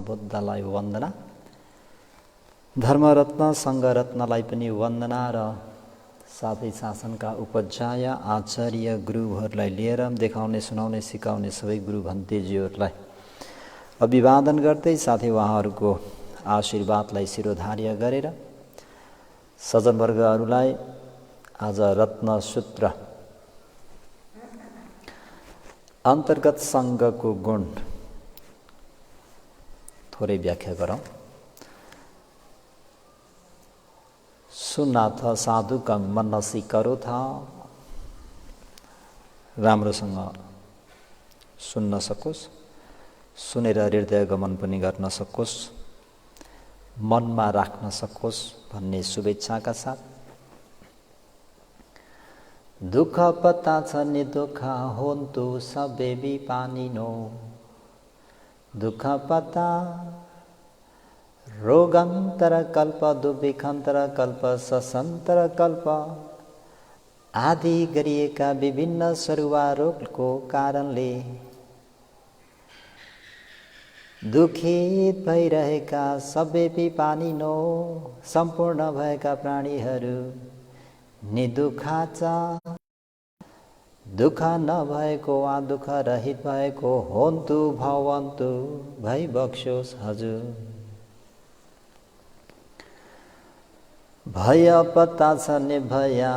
बुद्धलाई वन्दना, धर्मरत्न सङ्घरत्नलाई पनि वन्दना र साथै शासनका उपाध्याय आचार्य गुरुहरूलाई लिएर देखाउने सुनाउने सिकाउने सबै गुरु भन्तेजीहरूलाई अभिवादन गर्दै साथै उहाँहरूको आशीर्वादलाई शिरोधार्य गरेर सज्जनवर्गहरूलाई आज रत्नसूत्र अन्तर्गत सङ्घको गुण थोरै व्याख्या गरौँ। सुनाथ साधुकं मनसि करोथ, राम्रोसँग सुन्न सकोस्, सुनेर हृदय गमन पनि गर्न सकोस्, मनमा राख्न सकोस् भन्ने शुभेच्छाका साथ दुःख पत्ता छ नि दुःख होन्तु सबे विपानिनो, दुःख पत्ता रोगान्तर कल्प दुर्भिखान्तर कल्प सशन्तर कल्प आदि गरिएका विभिन्न सरुवा रोगको कारणले दुखित भइरहेका सबै विपानिनो सम्पूर्ण भएका प्राणीहरू निदुखा छ, दुःख नभएको वा दुःख रहित भएको होन्तु भवन्तु भइबक्सोस् हजुर। भय पत्ता छ निर्भया,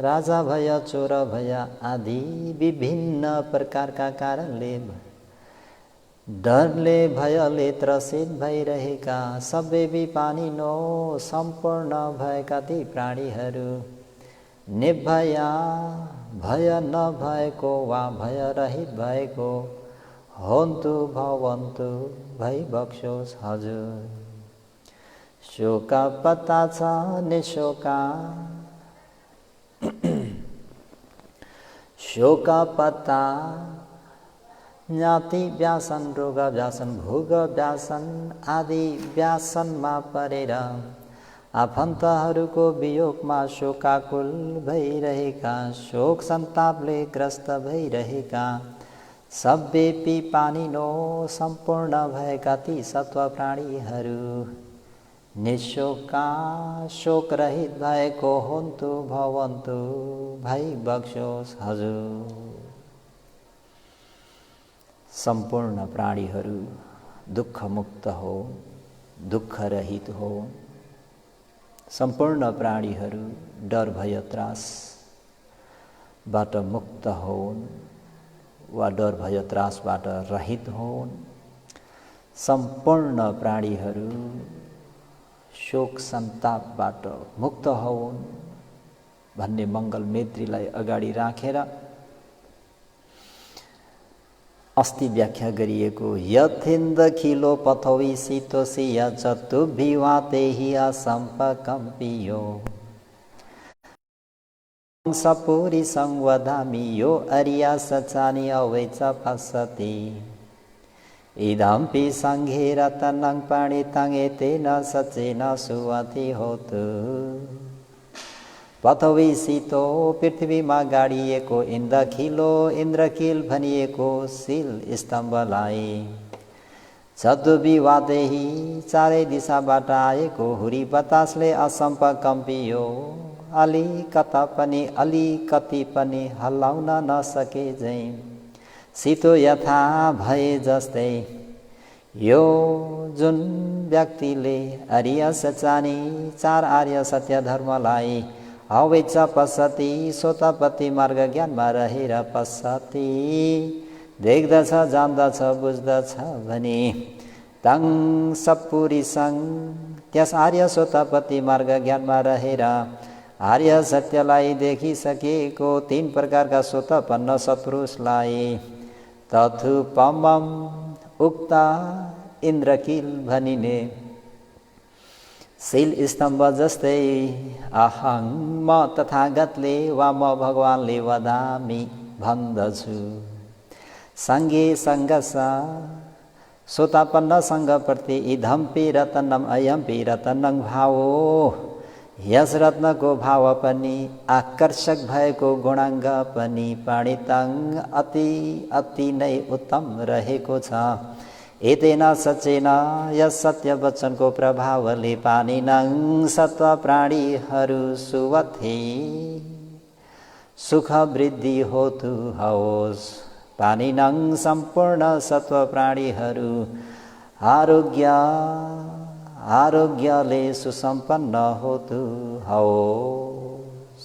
राजा भय चोर भय आदि विभिन्न प्रकारका कारणले डरले भयले त्रसित भइरहेका सबै विपानिनो सम्पूर्ण भएका ती प्राणीहरू निर्भया भय नभएको वा भय रहित भएको होन्तु भवन्तु भइबक्सोस् हजुर। शोक पत्ता छ निशोका, शोक पत्ता ज्ञाति व्यासन रोग व्यासन भोग व्यासन आदि व्यासनमा परेर आफन्तहरूको वियोगमा शोकाकुल भइरहेका शोक सन्तापले ग्रस्त भइरहेका सबै विपानिनो सम्पूर्ण भएका ती सत्व प्राणीहरू निशोका शोकरहित भएको होन्तु भवन्तु भइबक्सोस् हजुर। सम्पूर्ण प्राणीहरू दुःखमुक्त हो, दुःखरहित हो, सम्पूर्ण प्राणीहरू डर भय त्रासबाट मुक्त होन् वा डर भय त्रासबाट रहित होन्, सम्पूर्ण प्राणीहरू शोक सन्तापबाट मुक्त होन् भन्ने मङ्गल मेत्रीलाई अगाडि राखेर अस्ति व्याख्या गरिएको यथिन्द खिलो पथवी शीतोषिया चतुर्भिवातेहि असम्पकम्पियो सपुरी संवदामि यो अर्या सचानि अवैच पश्यति इदम्पि सङ्घे रतनं पणितं एतेन सचेन सुवति होतु। पथवी शीतो पृथ्वीमा गाडिएको इन्द्रखिलो इन्द्रकिल भनिएको शील स्तम्भलाई चतुर्विवादेही चारै दिशाबाट आएको हुरी बतासले असम्प कम्पियो, अलिकति पनि हल्लाउन नसके झैँ शीतो यथा भए जस्तै यो जुन व्यक्तिले आर्य सचानी चार आर्य सत्य धर्मलाई अवैच पश्यति सोतपति मार्ग ज्ञानमा रहेर पश्यति देख्दछ जान्दछ बुझ्दछ भने तङ सपुरी सङ् त्यस आर्य सोतपति मार्ग ज्ञानमा रहेर आर्य सत्यलाई देखिसकेको तीन प्रकारका सोतपन्न सत्पुरुषलाई तथुपमम उक्त इन्द्रकिल भनिने शील स्तम्भ जस्तै अहं म तथागतले वा म भगवानले वदामि भन्दछु। सङ्गे सङ्गस सोतापन्न सङ्घप्रति इदम्पि रतनम अयम्पि रतनं भावो यस रत्नको भाव पनि आकर्षक भएको गुणाङ्ग पनि पाणिताङ अति नै उत्तम रहेको छ। एतेन सचेन यस सत्य वचनको प्रभावले पानिनङ सत्व प्राणीहरू सुवथे सुख वृद्धि होतु होस्। पानिनङ सम्पूर्ण सत्व प्राणीहरू आरोग्यले सुसम्पन्न होतु होस्।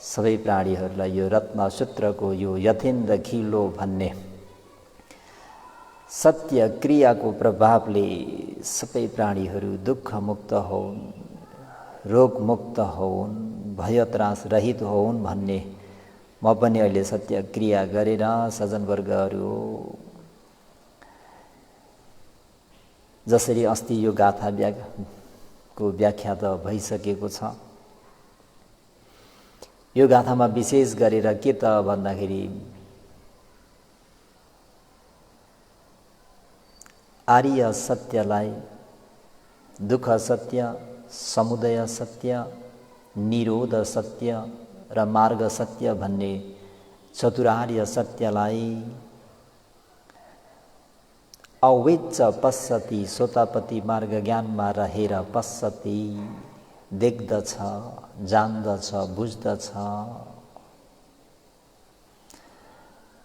सबै प्राणीहरूलाई यो रत्नसूत्रको यो यथेन्द खिलो भन्ने सत्य क्रियाको प्रभावले सबै प्राणीहरू दुःखमुक्त होउन्, रोगमुक्त होउन्, भयत्रास रहित होउन् भन्ने म पनि अहिले सत्य क्रिया गरेर सज्जनवर्गहरू जसरी अस्ति यो गाथाको व्याख्या त भइसकेको छ। यो गाथामा विशेष गरेर के त भन्दाखेरि आर्य सत्यलाई दुःख सत्य, समुदय सत्य, निरोध सत्य र मार्ग सत्य भन्ने चतुरार्य सत्यलाई अवेच्च पश्यति सोतापति मार्ग ज्ञानमा रहेर पश्यति, देख्दछ, जान्दछ, बुझ्दछ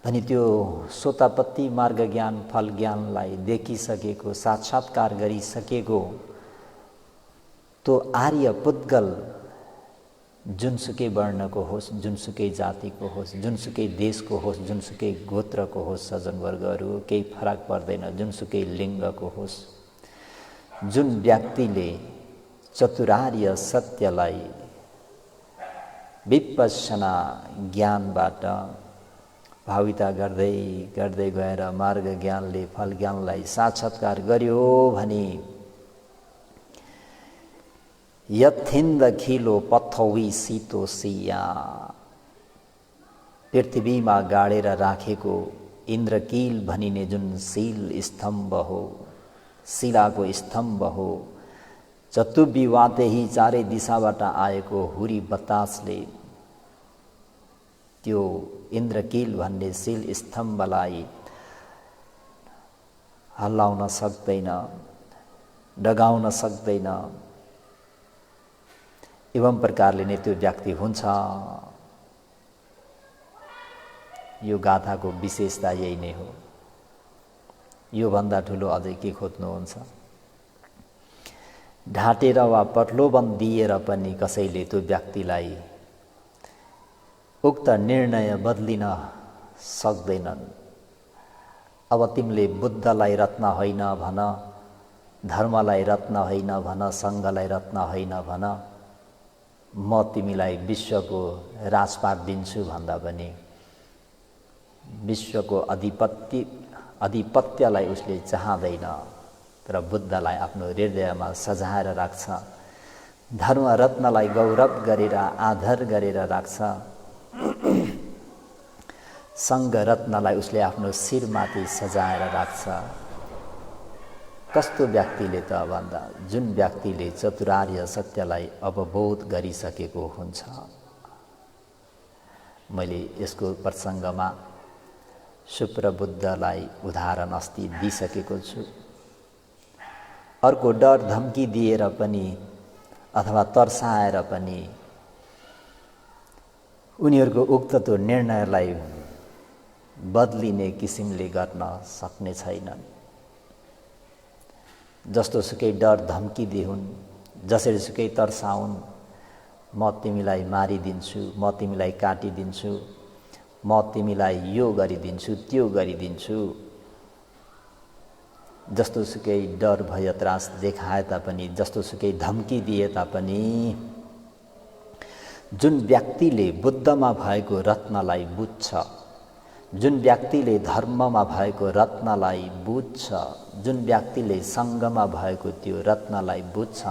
भनी त्यो सोतापत्ति मार्ग ज्ञान फल ज्ञानलाई देखिसकेको, साक्षात्कार गरिसकेको तो आर्य पुद्गल जुनसुकै वर्णको होस्, जुनसुकै जातिको होस्, जुनसुकै देशको होस्, जुनसुकै गोत्रको होस्, सज्जनवर्गहरू केही फरक पर्दैन, जुनसुकै लिङ्गको होस्, जुन व्यक्तिले चतुरार्य सत्यलाई विपश्यना ज्ञानबाट भाविता गर्दै गर्दै गएर मार्ग ज्ञानले फल ज्ञानलाई साक्षात्कार गर्यो भने यथेन्द खिलो पथौवी सितो सिया पृथ्वीमा गाडेर राखेको इन्द्रकील भनिने जुन शील स्तम्भ हो, शिलाको स्तम्भ हो, चतुर्विवाते ही चारै दिशाबाट आएको हुरी बतासले त्यो इन्द्रकील भन्ने शील स्तम्भलाई हल्लाउन सक्दैन, डगाउन सक्दैन। एवं प्रकारले नै त्यो व्यक्ति हुन्छ। यो गाथाको विशेषता यही नै हो। यो भन्दा ठुलो अझै के खोज्नुहुन्छ? ढाँटेर वा प्रलोभन दिएर पनि कसैले त्यो व्यक्तिलाई उक्त निर्णय बदलिन सक्दैनन्। अब तिमीले बुद्धलाई रत्न होइन भन, धर्मलाई रत्न होइन भन, सङ्घलाई रत्न होइन भन, म तिमीलाई विश्वको राजपाट दिन्छु भन्दा पनि विश्वको आधिपत्यलाई उसले चाहँदैन, तर बुद्धलाई आफ्नो हृदयमा सजाएर राख्छ, धर्म रत्नलाई गौरव गरेर आदर गरेर राख्छ, सङ्घ रत्नलाई उसले आफ्नो शिरमाथि सजाएर राख्छ। कस्तो व्यक्तिले त भन्दा जुन व्यक्तिले चतुरार्य सत्यलाई अवबोध गरिसकेको हुन्छ। मैले यसको प्रसङ्गमा शुक्र बुद्धलाई उदाहरण अस्ति दिइसकेको छु। अर्को डर धम्की दिएर पनि अथवा तर्साएर पनि उनीहरूको उक्त त्यो निर्णयलाई बदलिने किसिमले गर्न सक्ने छैनन्। जस्तोसुकै डर धम्की दिउन्, जसरीसुकै तर्साउन्, म तिमीलाई मारिदिन्छु, म तिमीलाई काटिदिन्छु, म तिमीलाई यो गरिदिन्छु, त्यो गरिदिन्छु, जस्तोसुकै डर भय त्रास देखाए तापनि, जस्तोसुकै धम्की दिए तापनि जुन व्यक्तिले बुद्धमा भएको रत्नलाई बुझ्छ, जुन व्यक्तिले धर्ममा भएको रत्नलाई बुझ्छ, जुन व्यक्तिले सङ्घमा भएको त्यो रत्नलाई बुझ्छ,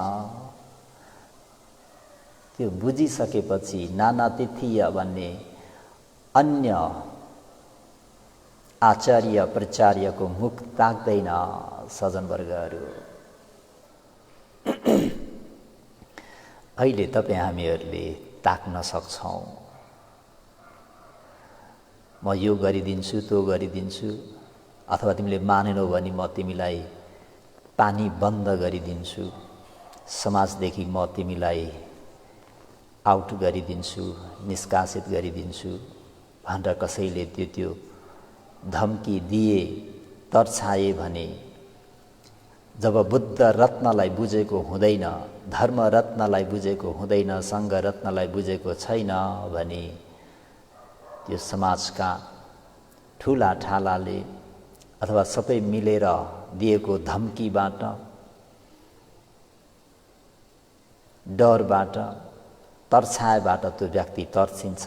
त्यो बुझिसकेपछि नानातिथीय भन्ने अन्य आचार्य प्रचार्यको मुख ताक्दैन। सज्जनवर्गहरू, अहिले तपाईँ हामीहरूले ताक्न सक्छौँ। म यो गरिदिन्छु, त्यो गरिदिन्छु, अथवा तिमीले मानेनौ भने म तिमीलाई पानी बन्द गरिदिन्छु, समाजदेखि म तिमीलाई आउट गरिदिन्छु, निष्कासित गरिदिन्छु भनेर कसैले त्यो धम्की दिए, तर्छाए भने, जब बुद्ध रत्नलाई बुझेको हुँदैन, धर्म रत्नलाई बुझेको हुँदैन, सङ्घ रत्नलाई बुझेको छैन भने त्यो समाजका ठुला ठालाले अथवा सबै मिलेर दिएको धम्कीबाट, डरबाट, तर्छाएबाट त्यो व्यक्ति तर्सिन्छ।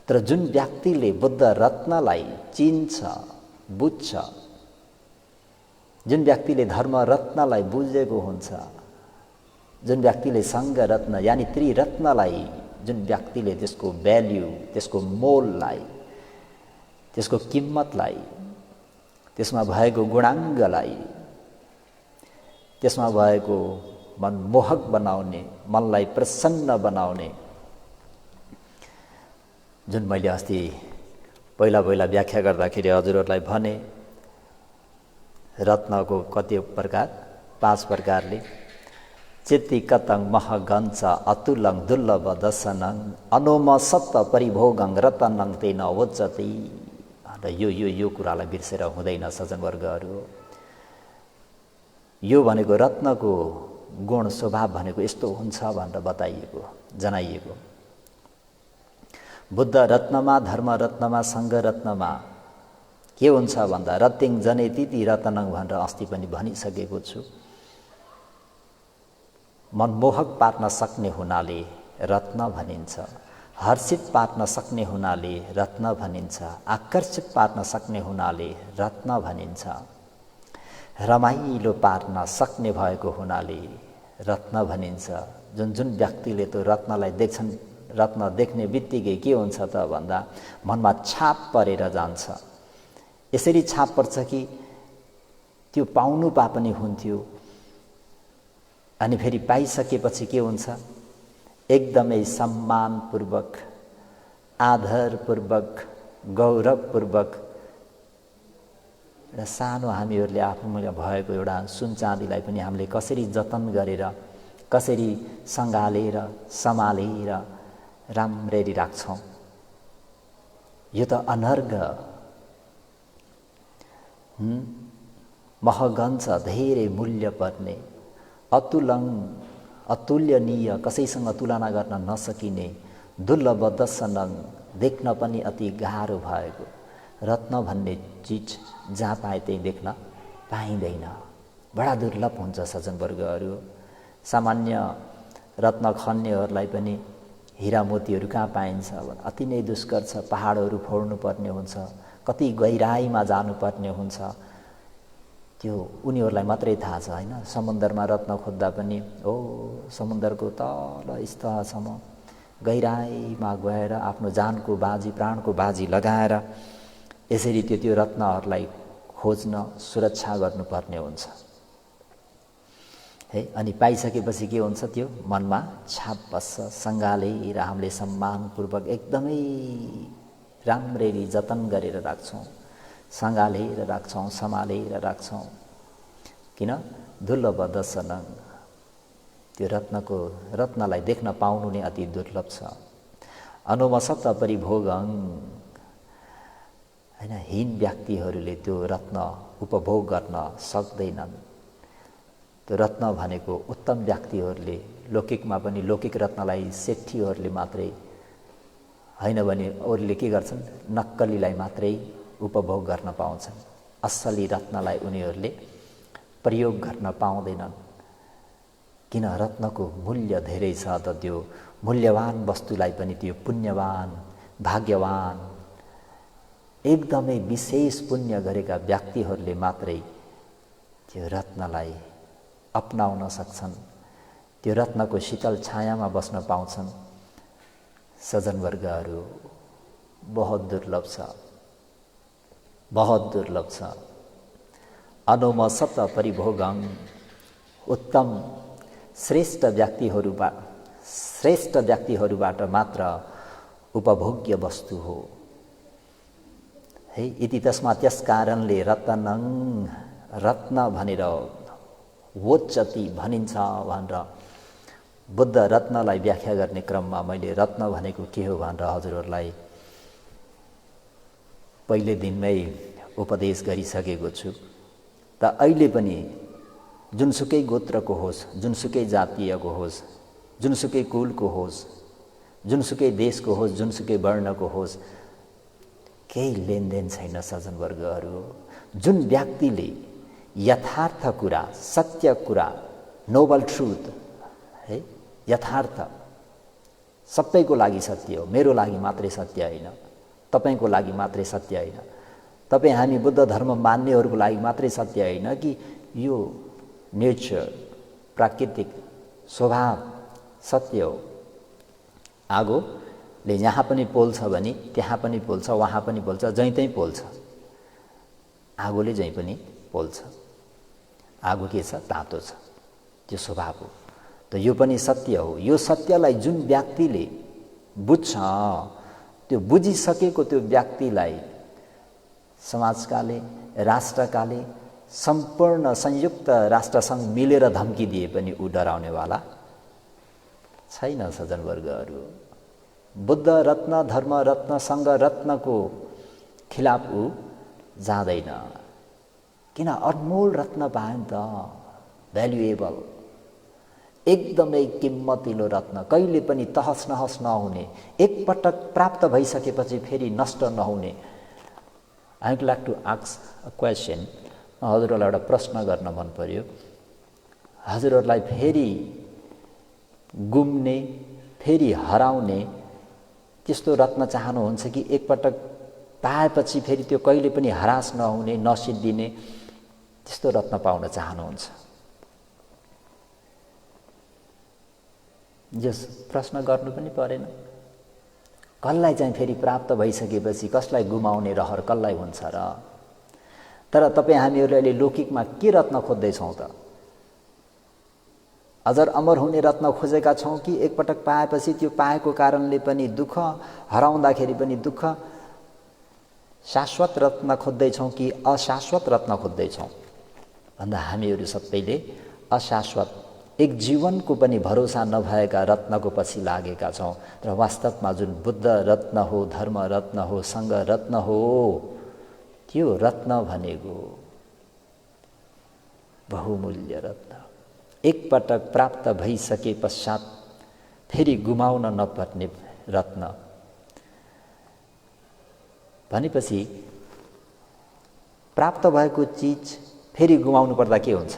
तर जुन व्यक्तिले बुद्ध रत्नलाई चिन्छ, बुझ्छ, जुन व्यक्तिले धर्म रत्नलाई बुझेको हुन्छ, जुन व्यक्तिले सङ्घ रत्न यानि त्रिरत्नलाई, जुन व्यक्तिले त्यसको भ्याल्यु, त्यसको मोललाई, त्यसको किम्मतलाई, त्यसमा भएको गुणाङ्गलाई, त्यसमा भएको मनमोहक बनाउने, मनलाई प्रसन्न बनाउने, जुन मैले अस्ति पहिला व्याख्या गर्दाखेरि हजुरहरूलाई भने, रत्नको कति प्रकार, 5 प्रकारले चित्ति कतङ महगञ्च अतुलं दुर्लभ दशनं अनोम सत्त परिभोगं रतनं तेन उच्यते। यो कुरालाई बिर्सेर हुँदैन सज्जनवर्गहरू। यो भनेको रत्नको गुण स्वभाव भनेको यस्तो हुन्छ भनेर बताइएको, जनाइएको। बुद्ध रत्नमा, धर्म रत्नमा, सङ्घ रत्नमा के हुन्छ भन्दा रत्तिङ जनेति रतनं भनेर अस्ति पनि भनिसकेको छु। मनमोहक पार्न सक्ने हुनाले रत्न भनिन्छ, हर्षित पार्न सक्ने हुनाले रत्न भनिन्छ, आकर्षित पार्न सक्ने हुनाले रत्न भनिन्छ, रमाइलो पार्न सक्ने भएको हुनाले रत्न भनिन्छ। जुन व्यक्तिले त्यो रत्नलाई देख्छन्, रत्न देख्ने बित्तिकै के हुन्छ त भन्दा मनमा छाप परेर जान्छ। यसरी छाप पर्छ कि त्यो पाउनु पनि हुन्थ्यो, अनि फेरि पाइसकेपछि के हुन्छ, एकदमै सम्मानपूर्वक, आदरपूर्वक, गौरवपूर्वक एउटा सानो हामीहरूले आफूमा भएको एउटा सुन चाँदीलाई पनि हामीले कसरी जतन गरेर, कसरी सँगालेर, सम्हालेर राम्ररी राख्छौँ। यो त अनर्घ महगञ्च, धेरै मूल्य पर्ने, अतुलं, अतुल्यनीय, कसैसँग तुलना गर्न नसकिने, दुर्लभ दशनं, देख्न पनि अति गाह्रो भएको रत्न भन्ने चिज जहाँ पाए त्यही देख्न पाइँदैन, बडा दुर्लभ हुन्छ सज्जनवर्गहरू। सामान्य रत्न खन्नेहरूलाई पनि हिरा मोतीहरू कहाँ पाइन्छ, अति नै दुष्कर छ। पहाडहरू फोड्नु पर्ने हुन्छ, कति गहिराईमा जानुपर्ने हुन्छ, त्यो उनीहरूलाई मात्रै थाहा छ हैन। समुद्रमा रत्न खोज्दा पनि समुद्रको तल स्तरसम्म गहिराईमा गएर आफ्नो जानको बाजी, प्राणको बाजी लगाएर यसरी त्यो रत्नहरूलाई खोज्न, सुरक्षा गर्नुपर्ने हुन्छ है। अनि पाइसकेपछि के हुन्छ, त्यो मनमा छाप बस्छ। सँगालेर हामीले सम्मानपूर्वक एकदमै राम्ररी जतन गरेर राख्छौँ, सँगालेर राख्छौँ, सम्हालेर राख्छौँ। किन? दुर्लभ दशनं, त्यो रत्नलाई देख्न पाउनु नै अति दुर्लभ छ। अनुमसत परिभोगं, हैन, हीन व्यक्तिहरूले त्यो रत्न उपभोग गर्न सक्दैनन्। त्यो रत्न भनेको उत्तम व्यक्तिहरूले, लौकिकमा पनि लौकिक रत्नलाई सेठीहरूले मात्रै, हैन भने अरूले के गर्छन्, नक्कलीलाई मात्रै उपभोग गर्न पाउँछन्। असली रत्नलाई उनीहरूले प्रयोग गर्न पाउँदैनन्। किन? रत्नको मूल्य धेरै छ त। त्यो मूल्यवान वस्तुलाई पनि त्यो पुण्यवान, भाग्यवान, एकदमै विशेष पुण्य गरेका व्यक्तिहरूले मात्रै त्यो रत्नलाई अपनाउन सक्छन्, त्यो रत्नको शीतल छायामा बस्न पाउँछन्। सज्जनवर्गहरू, बहुत दुर्लभ छ, बहुत दुर्लभ छ। अनुमसत परिभोगं, उत्तम श्रेष्ठ व्यक्तिहरूबाट मात्र उपभोग्य वस्तु हो है। इति तस्मात् त्यस कारणले रत्नं रत्न भनेर वोच्यति भनिन्छ भनेर बुद्ध रत्नलाई व्याख्या गर्ने क्रममा मैले रत्न भनेको के हो भनेर हजुरहरूलाई पहिले दिनमै उपदेश गरिसकेको छु। त अहिले पनि जुनसुकै गोत्रको होस्, जुनसुकै जातीयको होस्, जुनसुकै कुलको होस्, जुनसुकै देशको होस्, जुनसुकै वर्णको होस्, केही लेनदेन छैन सज्जनवर्गहरू। जुन व्यक्तिले यथार्थ कुरा, सत्य कुरा, नोबल ट्रुथ है, यथार्थ सबैको लागि सत्य हो, मेरो लागि मात्रै सत्य होइन, तपाईको लागि मात्रै सत्य होइन, तपाईँ हामी बुद्ध धर्म मान्नेहरूको लागि मात्रै सत्य होइन कि यो नेचर, प्राकृतिक स्वभाव सत्य हो। आगोले यहाँ पनि पोल्छ भने त्यहाँ पनि पोल्छ, वहाँ पनि पोल्छ, जहीँ तहीँ पोल्छ। आगोले जहीँ पनि पोल्छ। आगो के छ? तातो छ, त्यो स्वभाव हो। त यो पनि सत्य हो। यो सत्यलाई जुन व्यक्तिले बुझ्छ, त्यो बुझिसकेको त्यो व्यक्तिलाई समाजकाले, राष्ट्रकाले, सम्पूर्ण संयुक्त राष्ट्रसङ्घ मिलेर धम्की दिए पनि ऊ डराउनेवाला छैन सज्जनवर्गहरू। बुद्ध रत्न, धर्म रत्न, सङ्घ रत्नको खिलाफ ऊ जाँदैन। किन? अनमोल रत्न पायो नि त, भ्यालुएबल, एकदमै किम्मतिलो रत्न, कहिले पनि तहस नहस नहुने, एकपटक प्राप्त भइसकेपछि फेरि नष्ट नहुने। I would like to ask a question. हजुरहरूलाई एउटा प्रश्न गर्न मन पर्यो। हजुरहरूलाई फेरि गुम्ने, फेरि हराउने त्यस्तो रत्न चाहनुहुन्छ कि एकपटक पाएपछि फेरि त्यो कहिले पनि हरास नहुने, नसिद्धिने त्यस्तो रत्न पाउन चाहनुहुन्छ? जस प्रश्न गर्नु पनि परेन। कसलाई चाहिँ फेरि प्राप्त भइसकेपछि कसलाई गुमाउने रहर कसलाई हुन्छ र? तर तपाईँ हामीहरूले अहिले लौकिकमा के रत्न खोज्दैछौँ त? अझर अमर हुने रत्न खोजेका छौँ कि एकपटक पाएपछि त्यो पाएको कारणले पनि दुःख, हराउँदाखेरि पनि दुःख, शाश्वत रत्न खोज्दैछौँ कि अशाश्वत रत्न खोज्दैछौँ? भन्दा हामीहरू सबैले अशाश्वत, एक जीवनको पनि भरोसा नभएका रत्नको पछि लागेका छौँ। र वास्तवमा जुन बुद्ध रत्न हो, धर्म रत्न हो, सङ्घ रत्न हो, त्यो रत्न भनेको बहुमूल्य रत्न, एकपटक प्राप्त भइसके पश्चात फेरि गुमाउन नपर्ने रत्न भनेपछि प्राप्त भएको चिज फेरि गुमाउनु पर्दा के हुन्छ?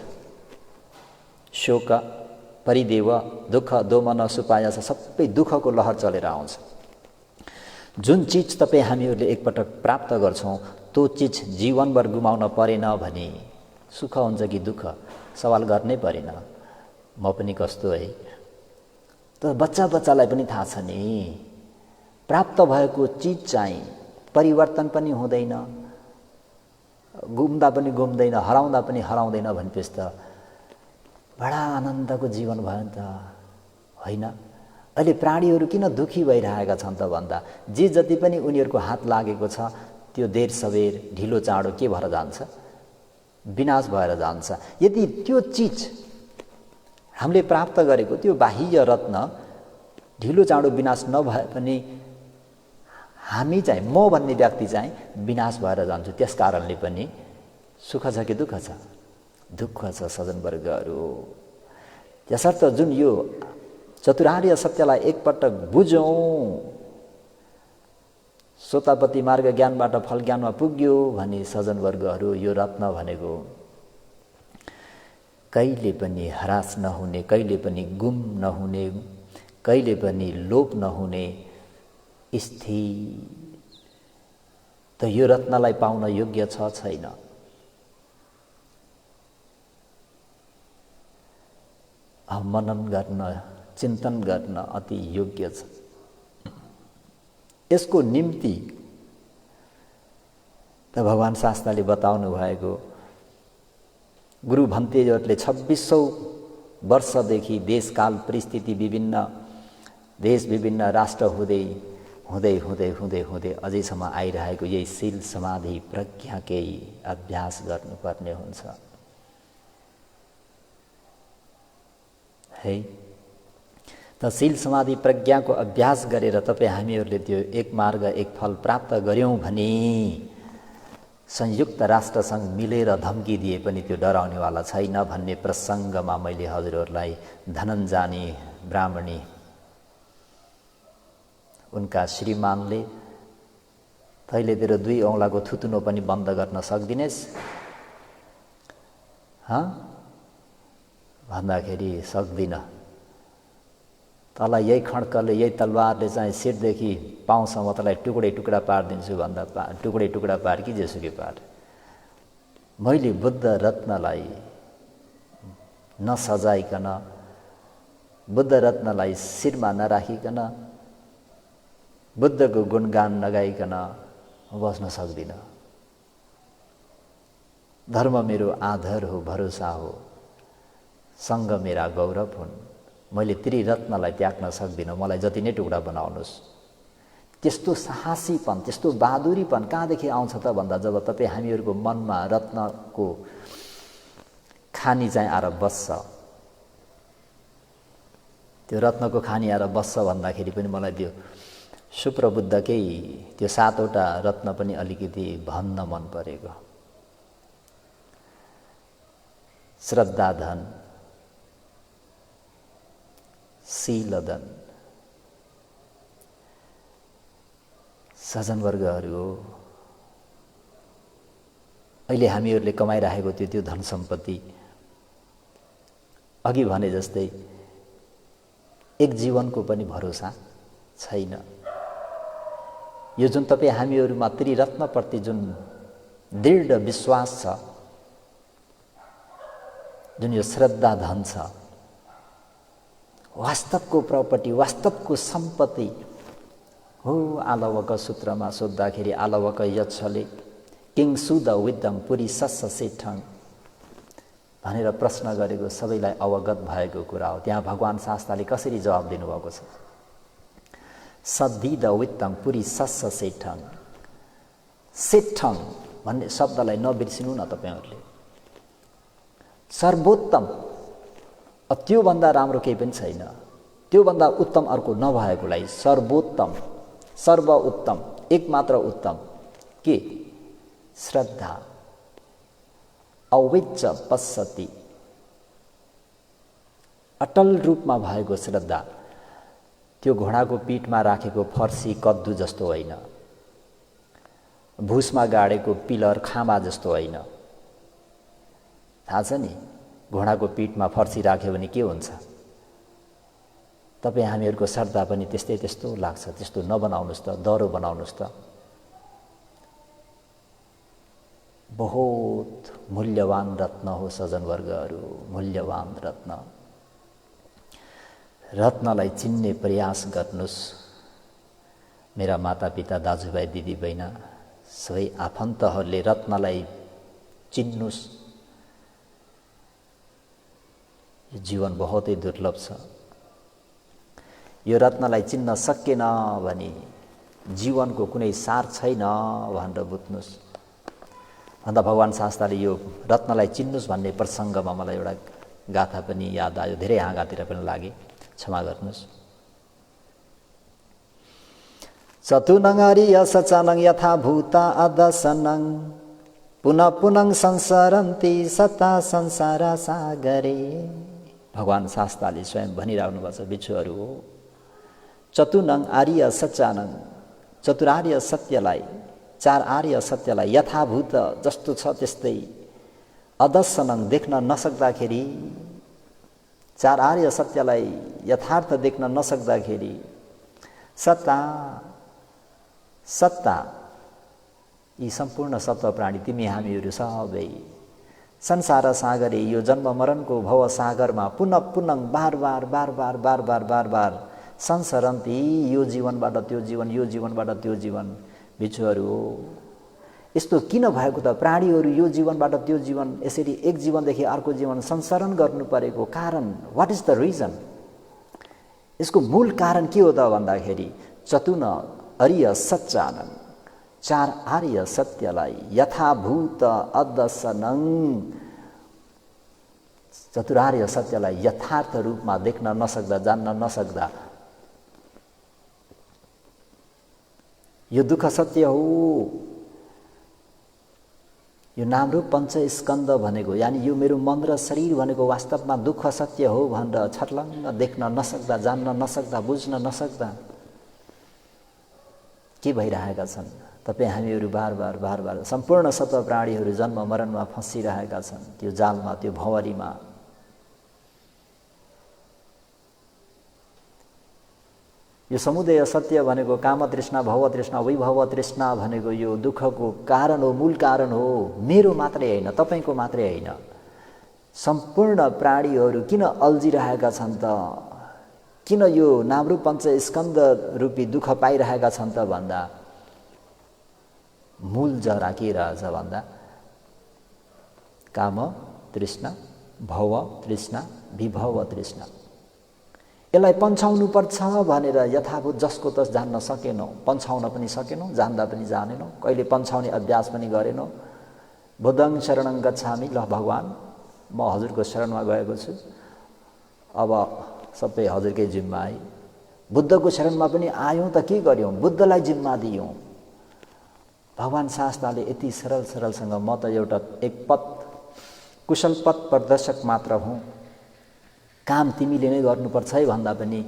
शोक, परिदेव, दुःख, दोमन, सुपायास, सबै दुःखको लहर चलेर आउँछ। जुन चिज तपाईँ हामीहरूले एकपटक प्राप्त गर्छौँ त्यो चिज जीवनभर गुमाउन परेन भने सुख हुन्छ कि दुःख? सवाल गर्नै परेन। म पनि कस्तो है, तर बच्चालाई पनि थाहा छ नि, प्राप्त भएको चिज चाहिँ परिवर्तन पनि हुँदैन, गुम्दा पनि गुम्दैन, हराउँदा पनि हराउँदैन भनेपछि त बडा आनन्दको जीवन भयो नि त, होइन? अहिले प्राणीहरू किन दुखी भइरहेका छन् त भन्दा जे जति पनि उनीहरूको हात लागेको छ त्यो देर सबेर, ढिलो चाँडो के भएर जान्छ? विनाश भएर जान्छ। यदि त्यो चिज हामीले प्राप्त गरेको त्यो बाह्य रत्न ढिलो चाँडो विनाश नभए पनि हामी चाहिँ, म भन्ने व्यक्ति चाहिँ विनाश भएर जान्छु। त्यस कारणले पनि सुख छ कि दुःख छ? दुःख छ सज्जनवर्गहरू। त्यसर्थ जुन यो चतुरार्य सत्यलाई एकपटक बुझौँ, सोतापति मार्ग ज्ञानबाट फल ज्ञानमा पुग्यो भने सज्जनवर्गहरू यो रत्न भनेको कहिले पनि हरास नहुने, कहिले पनि गुम नहुने, कहिले पनि लोप नहुने स्थिर। त यो रत्नलाई पाउन योग्य छ छैन? मनन गर्न, चिन्तन गर्न अति योग्य छ। यसको निम्ति त भगवान शास्त्रले बताउनु भएको, गुरु भन्तेहरूले 2600 वर्षदेखि देशकाल परिस्थिति विभिन्न देश, विभिन्न राष्ट्र हुँदै हुँदै हुँदै हुँदै अझैसम्म आइरहेको यही शील समाधि प्रज्ञाकै अभ्यास गर्नुपर्ने हुन्छ है। त शील समाधि प्रज्ञाको अभ्यास गरेर तपाईँ हामीहरूले त्यो एक मार्ग एक फल प्राप्त गऱ्यौँ भने संयुक्त राष्ट्रसँग मिलेर धम्की दिए पनि त्यो डराउनेवाला छैन भन्ने प्रसङ्गमा मैले हजुरहरूलाई धनञ्जानी ब्राह्मणी उनका श्रीमानले तैँले तेरो 2 औँलाको थुतुनो पनि बन्द गर्न सक्दिनेस् भन्दाखेरि सक्दिनँ, तँलाई यही खड्कले यही तलवारले चाहिँ शिरदेखि पाउँसम्म तँलाई टुक्रै टुक्रा पारिदिन्छु भन्दा टुक्रै टुक्रा पार कि जेसुकै पार। मैले बुद्ध रत्नलाई नसजाइकन, बुद्ध रत्नलाई शिरमा नराखिकन, बुद्धको गुणगान नगाइकन बस्न सक्दिनँ। धर्म मेरो आधार हो, भरोसा हो, सङ्ग मेरा गौरव हुन्। मैले त्रिरत्नलाई त्याग्न सक्दिनँ, मलाई जति नै टुक्रा बनाउनुहोस्। त्यस्तो साहसीपन, त्यस्तो बहादुरीपन कहाँदेखि आउँछ त भन्दा जब तपाईँ हामीहरूको मनमा रत्नको खानी चाहिँ आएर बस्छ, त्यो रत्नको खानी आएर बस्छ भन्दाखेरि पनि मलाई त्यो सुप्रबुद्धकै त्यो 7वटा रत्न पनि अलिकति भन्न मन परेको। श्रद्धाधन, शीलधन। सज्जनवर्गहरू हो, अहिले हामीहरूले कमाइरहेको त्यो धन सम्पत्ति अघि भने जस्तै एक जीवनको पनि भरोसा छैन। यो जुन तपाईँ हामीहरूमा त्रिरत्नप्रति जुन दृढ विश्वास छ, जुन यो श्रद्धा धन छ, वास्तवको प्रपर्टी, वास्तवको सम्पत्ति हो। आलवक सूत्रमा सोद्धाखेरि आलवक यच्छले किङ सुद विद्यम पुरी सस्स सेठङ भनेर प्रश्न गरेको सबैलाई अवगत भएको कुरा हो। त्यहाँ भगवान शास्त्रले कसरी जवाब दिनुभएको छ? सद्दिद वित्तम पुरी सस्स सेठङ। सेठङ भन्ने शब्दलाई नबिर्सिनु न तपाईँहरूले। सर्वोत्तम, त्योभन्दा राम्रो केही पनि छैन, त्योभन्दा उत्तम अर्को नभएकोलाई सर्वोत्तम, सर्व उत्तम, एकमात्र उत्तम के? श्रद्धा। अविच्च पश्यति, अटल रूपमा भएको श्रद्धा। त्यो घोडाको पीठमा राखेको फर्सी कद्दु जस्तो होइन, भुसमा गाडेको पिलर खामा जस्तो होइन। थाहा छ नि, घोडाको पीठमा फर्सी राख्यो भने के हुन्छ? तपाईँ हामीहरूको श्रद्धा पनि त्यस्तो लाग्छ। त्यस्तो नबनाउनुहोस् त, दह्रो बनाउनुहोस् त। बहुत मूल्यवान रत्न हो सज्जनवर्गहरू, मूल्यवान रत्न। रत्नलाई चिन्ने प्रयास गर्नुहोस्। मेरा मातापिता, दाजुभाइ, दिदीबहिनी, सबै आफन्तहरूले रत्नलाई चिन्नुहोस्। यो जीवन बहुतै दुर्लभ छ। यो रत्नलाई चिन्न सकेन भने जीवनको कुनै सार छैन भनेर बुझ्नुहोस्। अन्त भगवान शास्त्रले यो रत्नलाई चिन्नुहोस् भन्ने प्रसङ्गमा मलाई एउटा गाथा पनि याद आयो। धेरै हाँगातिर पनि लागे, क्षमा गर्नुहोस्। चतुनङ्गरिय सचनं यथा भूता अदसनं पुनः पुनः संसरन्ति सता संसार सागरे। भगवान शास्त्रले स्वयं भनिराख्नु भएको छ, बिच्छुहरू हो, चतुनङ आर्य सचानङ, चतुरार्य सत्यलाई, 4 आर्य सत्यलाई यथाभूत जस्तो छ त्यस्तै, अदर्शनङ देख्न नसक्दाखेरि, 4 आर्य सत्यलाई यथार्थ देख्न नसक्दाखेरि, सत्ता सत्ता यी सम्पूर्ण सत्व प्राणी तिमी हामीहरू सबै संसार सागरे, यो जन्म मरणको भव सागरमा पुनः पुनः बार बार बार बार बार बार बार बार संसरन्ती, यो जीवनबाट त्यो जीवन, यो जीवनबाट त्यो जीवन। बिच्छुहरू हो, यस्तो किन भएको त? प्राणीहरू यो जीवनबाट त्यो जीवन, यसरी एक जीवनदेखि अर्को जीवन संसरण गर्नु परेको कारण, वाट इज द रिजन? यसको मूल कारण के हो त भन्दाखेरि चतुन आर्य सच्चानङ, चार आर्य सत्यलाई यथाभूत अदर्शनङ, चतुरार्य सत्यलाई यथार्थ रूपमा देख्न नसक्दा, जान्न नसक्दा यो दुःख सत्य हो, यो नामरूप पञ्चस्कन्ध भनेको यानि यो मेरो मन र शरीर भनेको वास्तवमा दुःख सत्य हो भनेर छर्लङ्ग देख्न नसक्दा, जान्न नसक्दा, बुझ्न नसक्दा के भइरहेका छन्? तपाईँ हामीहरू बार बार सम्पूर्ण सत्व प्राणीहरू जन्म मरणमा फँसिरहेका छन्, त्यो जालमा, त्यो भँवरीमा। यो समुदय सत्य भनेको काम तृष्णा, भव तृष्णा, वैभव तृष्णा भनेको यो दुःखको कारण हो, मूल कारण हो। मेरो मात्रै होइन, तपाईँको मात्रै होइन, सम्पूर्ण प्राणीहरू किन अल्झिरहेका छन् त? किन यो नामरूप पञ्चस्कन्ध रूपी दुःख पाइरहेका छन् त भन्दा मूल जरा के रहेछ भन्दा काम तृष्णा, भव तृष्णा, विभव तृष्णा। यसलाई पन्छाउनु पर्छ भनेर यथाभूत जसको तस जान्न सकेनौँ, पन्छाउन पनि सकेनौँ, जान्दा पनि जानेनौँ, कहिले पन्छाउने अभ्यास पनि गरेनौँ। बुद्धं शरणं गच्छामि, ल भगवान म हजुरको शरणमा गएको छु, अब सबै हजुरकै जिम्मा आए। बुद्धको शरणमा पनि आयौँ त के गर्यौँ? बुद्धलाई जिम्मा दियौँ। भगवान शास्त्रले यति सरल सरलसँग म त एउटा एक पथ कुशल पथ प्रदर्शक मात्र हुँ, काम तिमीले नै गर्नुपर्छ है भन्दा पनि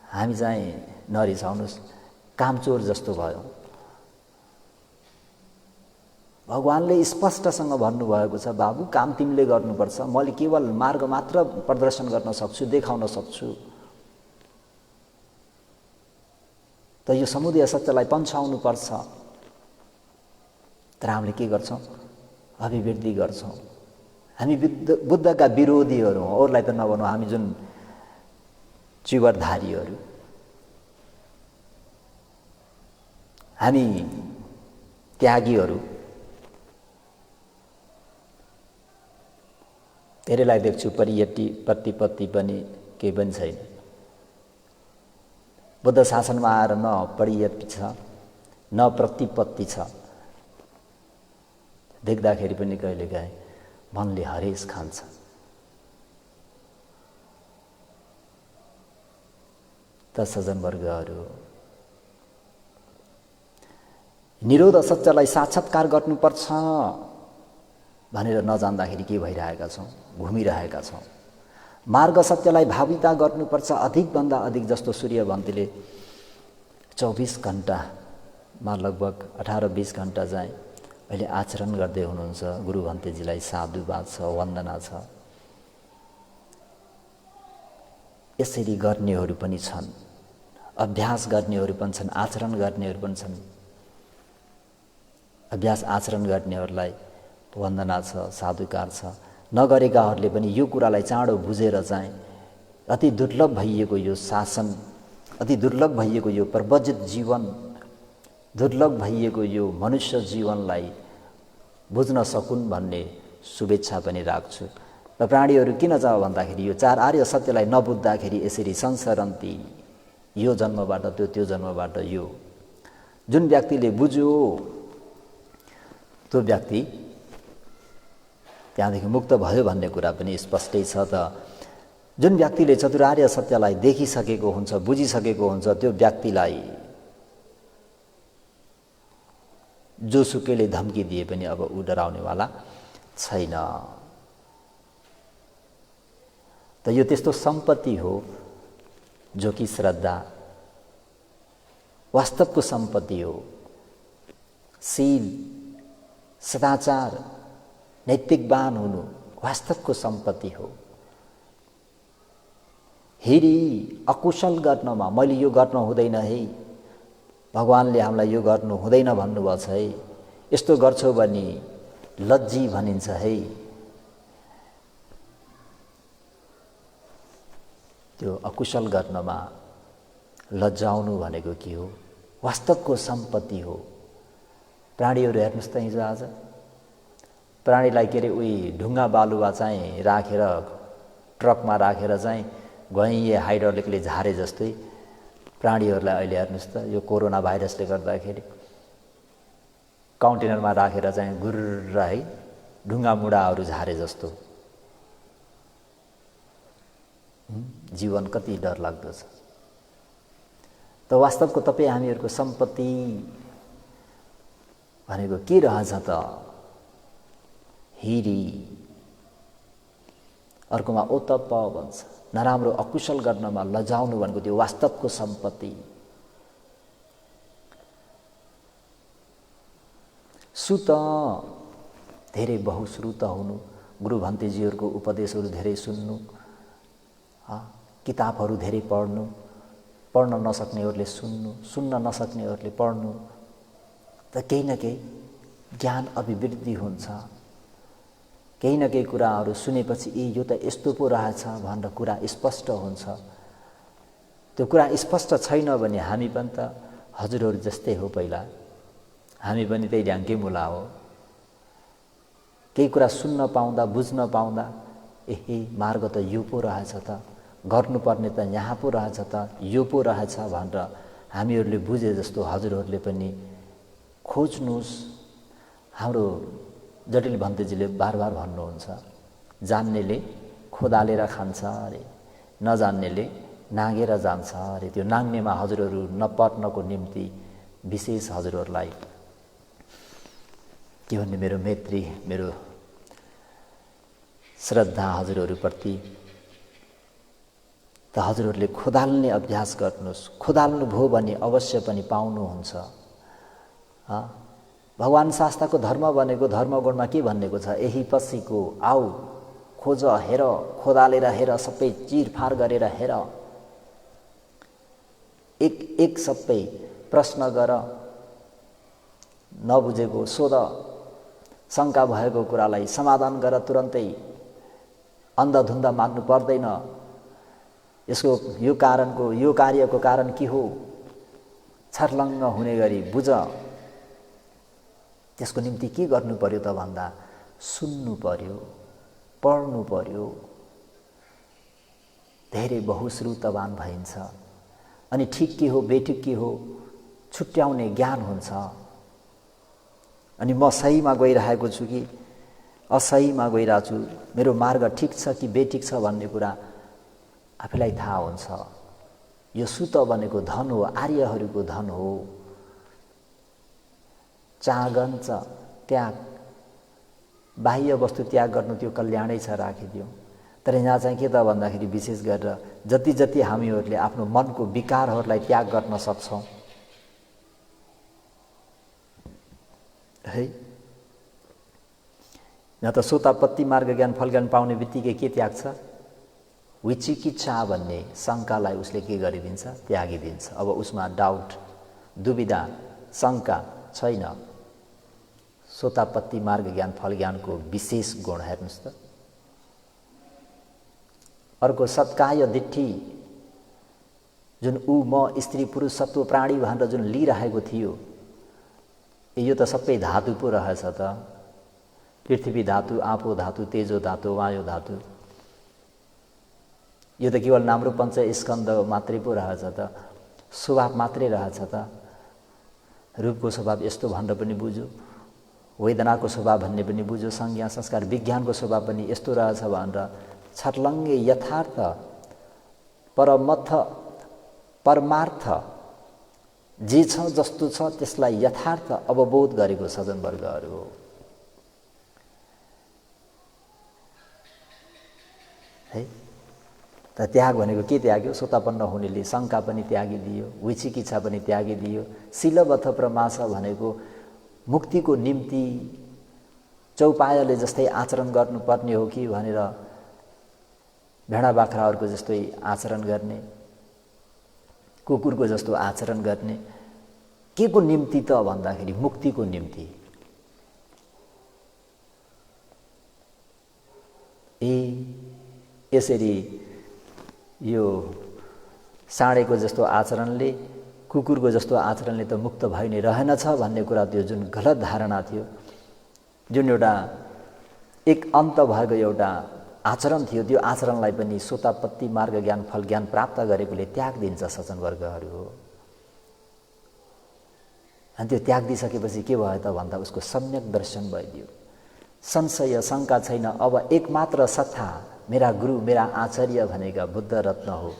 हामी चाहिँ नरिसाउनुहोस्, कामचोर जस्तो भयो। भगवानले स्पष्टसँग भन्नुभएको छ, बाबु काम तिमीले गर्नुपर्छ, मैले केवल मार्ग मात्र प्रदर्शन गर्न सक्छु, देखाउन सक्छु। त यो समुदय सत्यलाई पन्छाउनु पर्छ। तर हामीले के गर्छौँ? अभिवृद्धि गर्छौँ। हामी बुद्धका विरोधीहरू हौँ, अरूलाई त नभनौँ, हामी जुन चिवरधारीहरू, हामी त्यागीहरू धेरैलाई देख्छु प्रतिपत्ति पनि केही पनि छैन। बुद्ध शासनमा आएर न परियति छ न प्रतिपत्ति छ। देख्दाखेरि पनि कहिलेकाहीँ मनले हरेस खान्छ। त सज्जनवर्गहरू, निरोध सत्यलाई साक्षात्कार गर्नुपर्छ भनेर नजान्दाखेरि के भइरहेका छौँ? घुमिरहेका छौँ। मार्ग सत्यलाई भाविता गर्नुपर्छ अधिकभन्दा अधिक, जस्तो सूर्यवन्तीले 24 घण्टामा लगभग 18-20 घण्टा चाहिँ अहिले आचरण गर्दै हुनुहुन्छ। गुरु भन्तेजीलाई साधुवाद छ, वन्दना छ। यसरी गर्नेहरू पनि छन्, अभ्यास गर्नेहरू पनि छन्, आचरण गर्नेहरू पनि छन्। अभ्यास आचरण गर्नेहरूलाई वन्दना छ, साधुकार छ। नगरेकाहरूले पनि यो कुरालाई चाँडो बुझेर चाहिँ अति दुर्लभ भइएको यो शासन, अति दुर्लभ भइएको यो प्रवजित जीवन, दुर्लभ भइएको यो मनुष्य जीवनलाई बुझ्न सकुन् भन्ने शुभेच्छा पनि राख्छु। र प्राणीहरू किन छ भन्दाखेरि यो चार आर्य सत्यलाई नबुझ्दाखेरि यसरी संसरन्ती, यो जन्मबाट त्यो, त्यो जन्मबाट यो। जुन व्यक्तिले बुझ्यो त्यो व्यक्ति त्यहाँदेखि मुक्त भयो भन्ने कुरा पनि स्पष्टै छ। त जुन व्यक्तिले चतुरार्य सत्यलाई देखिसकेको हुन्छ, बुझिसकेको हुन्छ, त्यो व्यक्तिलाई जोसुकैले धम्की दिए पनि अब ऊ डराउनेवाला छैन। त यो त्यस्तो सम्पत्ति हो जो कि श्रद्धा वास्तवको सम्पत्ति हो। शील, सदाचार, नैतिकवान हुनु वास्तवको सम्पत्ति हो। हेरी अकुशल गर्नमा मैले यो गर्न हुँदैन है, भगवानले हामीलाई यो गर्नु हुँदैन भन्नुभएको छ है, यस्तो गर्छौ भने लज्जी भनिन्छ है, त्यो अकुशल गर्नमा लज्जाउनु भनेको के हो? वास्तवको सम्पत्ति हो। प्राणीहरू हेर्नुहोस् त, हिजो आज प्राणीलाई के अरे उही ढुङ्गा बालुवा चाहिँ राखेर ट्रकमा राखेर चाहिँ गइए हाइड्रोलिकले झारे जस्तै प्राणीहरूलाई अहिले हेर्नुहोस् त, यो कोरोना भाइरसले गर्दाखेरि कन्टेनरमा राखेर चाहिँ गुर्र है ढुङ्गा मुढाहरू झारे जस्तो जीवन कति डरलाग्दो छ। त वास्तवको तपाईँ हामीहरूको सम्पत्ति भनेको के रहन्छ त? हिरी, अर्कोमा ओतप भन्छ, नराम्रो अकुशल गर्नमा लजाउनु भनेको त्यो वास्तवको सम्पत्ति। सुत, धेरै बहुश्रुत हुनु, गुरु भन्तेजीहरूको उपदेशहरू धेरै सुन्नु, किताबहरू धेरै पढ्नु, पढ्न नसक्नेहरूले सुन्नु, सुन्न नसक्नेहरूले पढ्नु, त केही न केही ज्ञान अभिवृद्धि हुन्छ। केही न केही कुराहरू सुनेपछि ए यो त यस्तो पो रहेछ भनेर कुरा स्पष्ट हुन्छ। त्यो कुरा स्पष्ट छैन भने हामी पनि त हजुरहरू जस्तै हो, पहिला हामी पनि त्यही ढ्याङ्के मुला हो। केही कुरा सुन्न पाउँदा, बुझ्न पाउँदा एहे मार्ग त यो पो रहेछ त, गर्नुपर्ने त यहाँ पो रहेछ त, यो पो रहेछ भनेर हामीहरूले बुझे जस्तो हजुरहरूले पनि खोज्नुहोस्। हाम्रो जटिल भन्तेजीले बार बार भन्नुहुन्छ, जान्नेले खोदालेर खान्छ अरे, नजान्नेले नागेर जान्छ अरे। त्यो नाग्नेमा हजुरहरू नपर्नको निम्ति विशेष हजुरहरूलाई के भन्ने मेरो मैत्री, मेरो श्रद्धा हजुरहरूप्रति। त हजुरहरूले खोदाल्ने अभ्यास गर्नुहोस्। खोदाल्नु भयो भने अवश्य पनि पाउनुहुन्छ। भगवान शास्त्रको धर्म भनेको धर्मगुणमा के भन्नेको छ? यही पछिको आऊ खोज, हेर, खोदालेर हेर, सबै चिरफार गरेर हेर, एक एक सबै प्रश्न गर, नबुझेको सोध, शङ्का भएको कुरालाई समाधान गर तुरन्तै। अन्धधुन्ध मान्नु पर्दैन। यसको यो कारणको, यो कार्यको कारण के हो, छर्लङ्ग हुने गरी बुझ। त्यसको निम्ति के गर्नु पर्यो त भन्दा सुन्नु पर्यो, पढ्नु पर्यो। धेरै बहुश्रुतवान भइन्छ अनि ठिक के हो बेठिक के हो छुट्याउने ज्ञान हुन्छ। अनि म सहीमा गइरहेको छु कि असहीमा गइरहेको छु, मेरो मार्ग ठिक छ कि बेठिक छ भन्ने कुरा आफैलाई थाहा हुन्छ। यो सुत भनेको धन हो, आर्यहरूको धन हो। चागन्छ त्याग, बाह्य वस्तु त्याग गर्नु त्यो कल्याणै छ, राखिदियो। तर यहाँ चाहिँ के त भन्दाखेरि विशेष गरेर जति जति हामीहरूले आफ्नो मनको विकारहरूलाई त्याग गर्न सक्छौँ है, यहाँ त सोतापत्ति मार्ग ज्ञान फल ज्ञान पाउने बित्तिकै के त्याग छ? विचिकित्सा भन्ने शङ्कालाई उसले के गरिदिन्छ? त्यागिदिन्छ। अब उसमा डाउट, दुविधा, शङ्का छैन। सोतापत्ति मार्ग ज्ञान फल ज्ञानको विशेष गुण हेर्नुहोस् त। अर्को सत्काय दिट्ठी, जुन ऊ म स्त्री पुरुष सत्व प्राणी भनेर जुन लिइरहेको थियो, यो त सबै धातु पो रहेछ त। पृथ्वी धातु, आपो धातु, तेजो धातु, वायु धातु, यो त केवल नाम्रो पञ्चस्कन्ध मात्रै पो रहेछ त। स्वभाव मात्रै रहेछ त। रूपको स्वभाव यस्तो भनेर पनि बुझ्यो, वेदनाको स्वभाव भन्ने पनि बुझ्यो, संज्ञा संस्कार विज्ञानको स्वभाव पनि यस्तो रहेछ भनेर छर्लङ्गे यथार्थ परमार्थ जे छ जस्तो छ त्यसलाई यथार्थ अवबोध गरेको सज्जनवर्गहरू हो है। त त्याग भनेको के त्याग्यो? सोतापन्न हुनेले शङ्का पनि त्यागिदियो, विचिकित्सा पनि त्यागिदियो। शीलवथ प्रमास भनेको मुक्तिको निम्ति चौपायाले जस्तै आचरण गर्नुपर्ने हो कि भनेर भेडा बाख्राहरूको जस्तै आचरण गर्ने, कुकुरको जस्तो आचरण गर्ने। के को निम्ति त भन्दाखेरि मुक्तिको निम्ति। यसरी यो साँडेको जस्तो आचरणले, कुकुरको जस्तो आचरणले त मुक्त भइ नै रहेनछ भन्ने कुरा, त्यो जुन गलत धारणा थियो, जुन एउटा एक अन्त भएको एउटा आचरण थियो, त्यो आचरणलाई पनि सोतापत्ति मार्ग ज्ञान फल ज्ञान प्राप्त गरेकोले त्याग दिन्छ सज्जनवर्गहरू हो। अनि त्यो त्याग दिइसकेपछि के भयो त भन्दा उसको सम्यक दर्शन भइदियो। संशय शङ्का छैन, अब एकमात्र सत्ता मेरा गुरु मेरा आचार्य भनेका बुद्ध रत्न हो।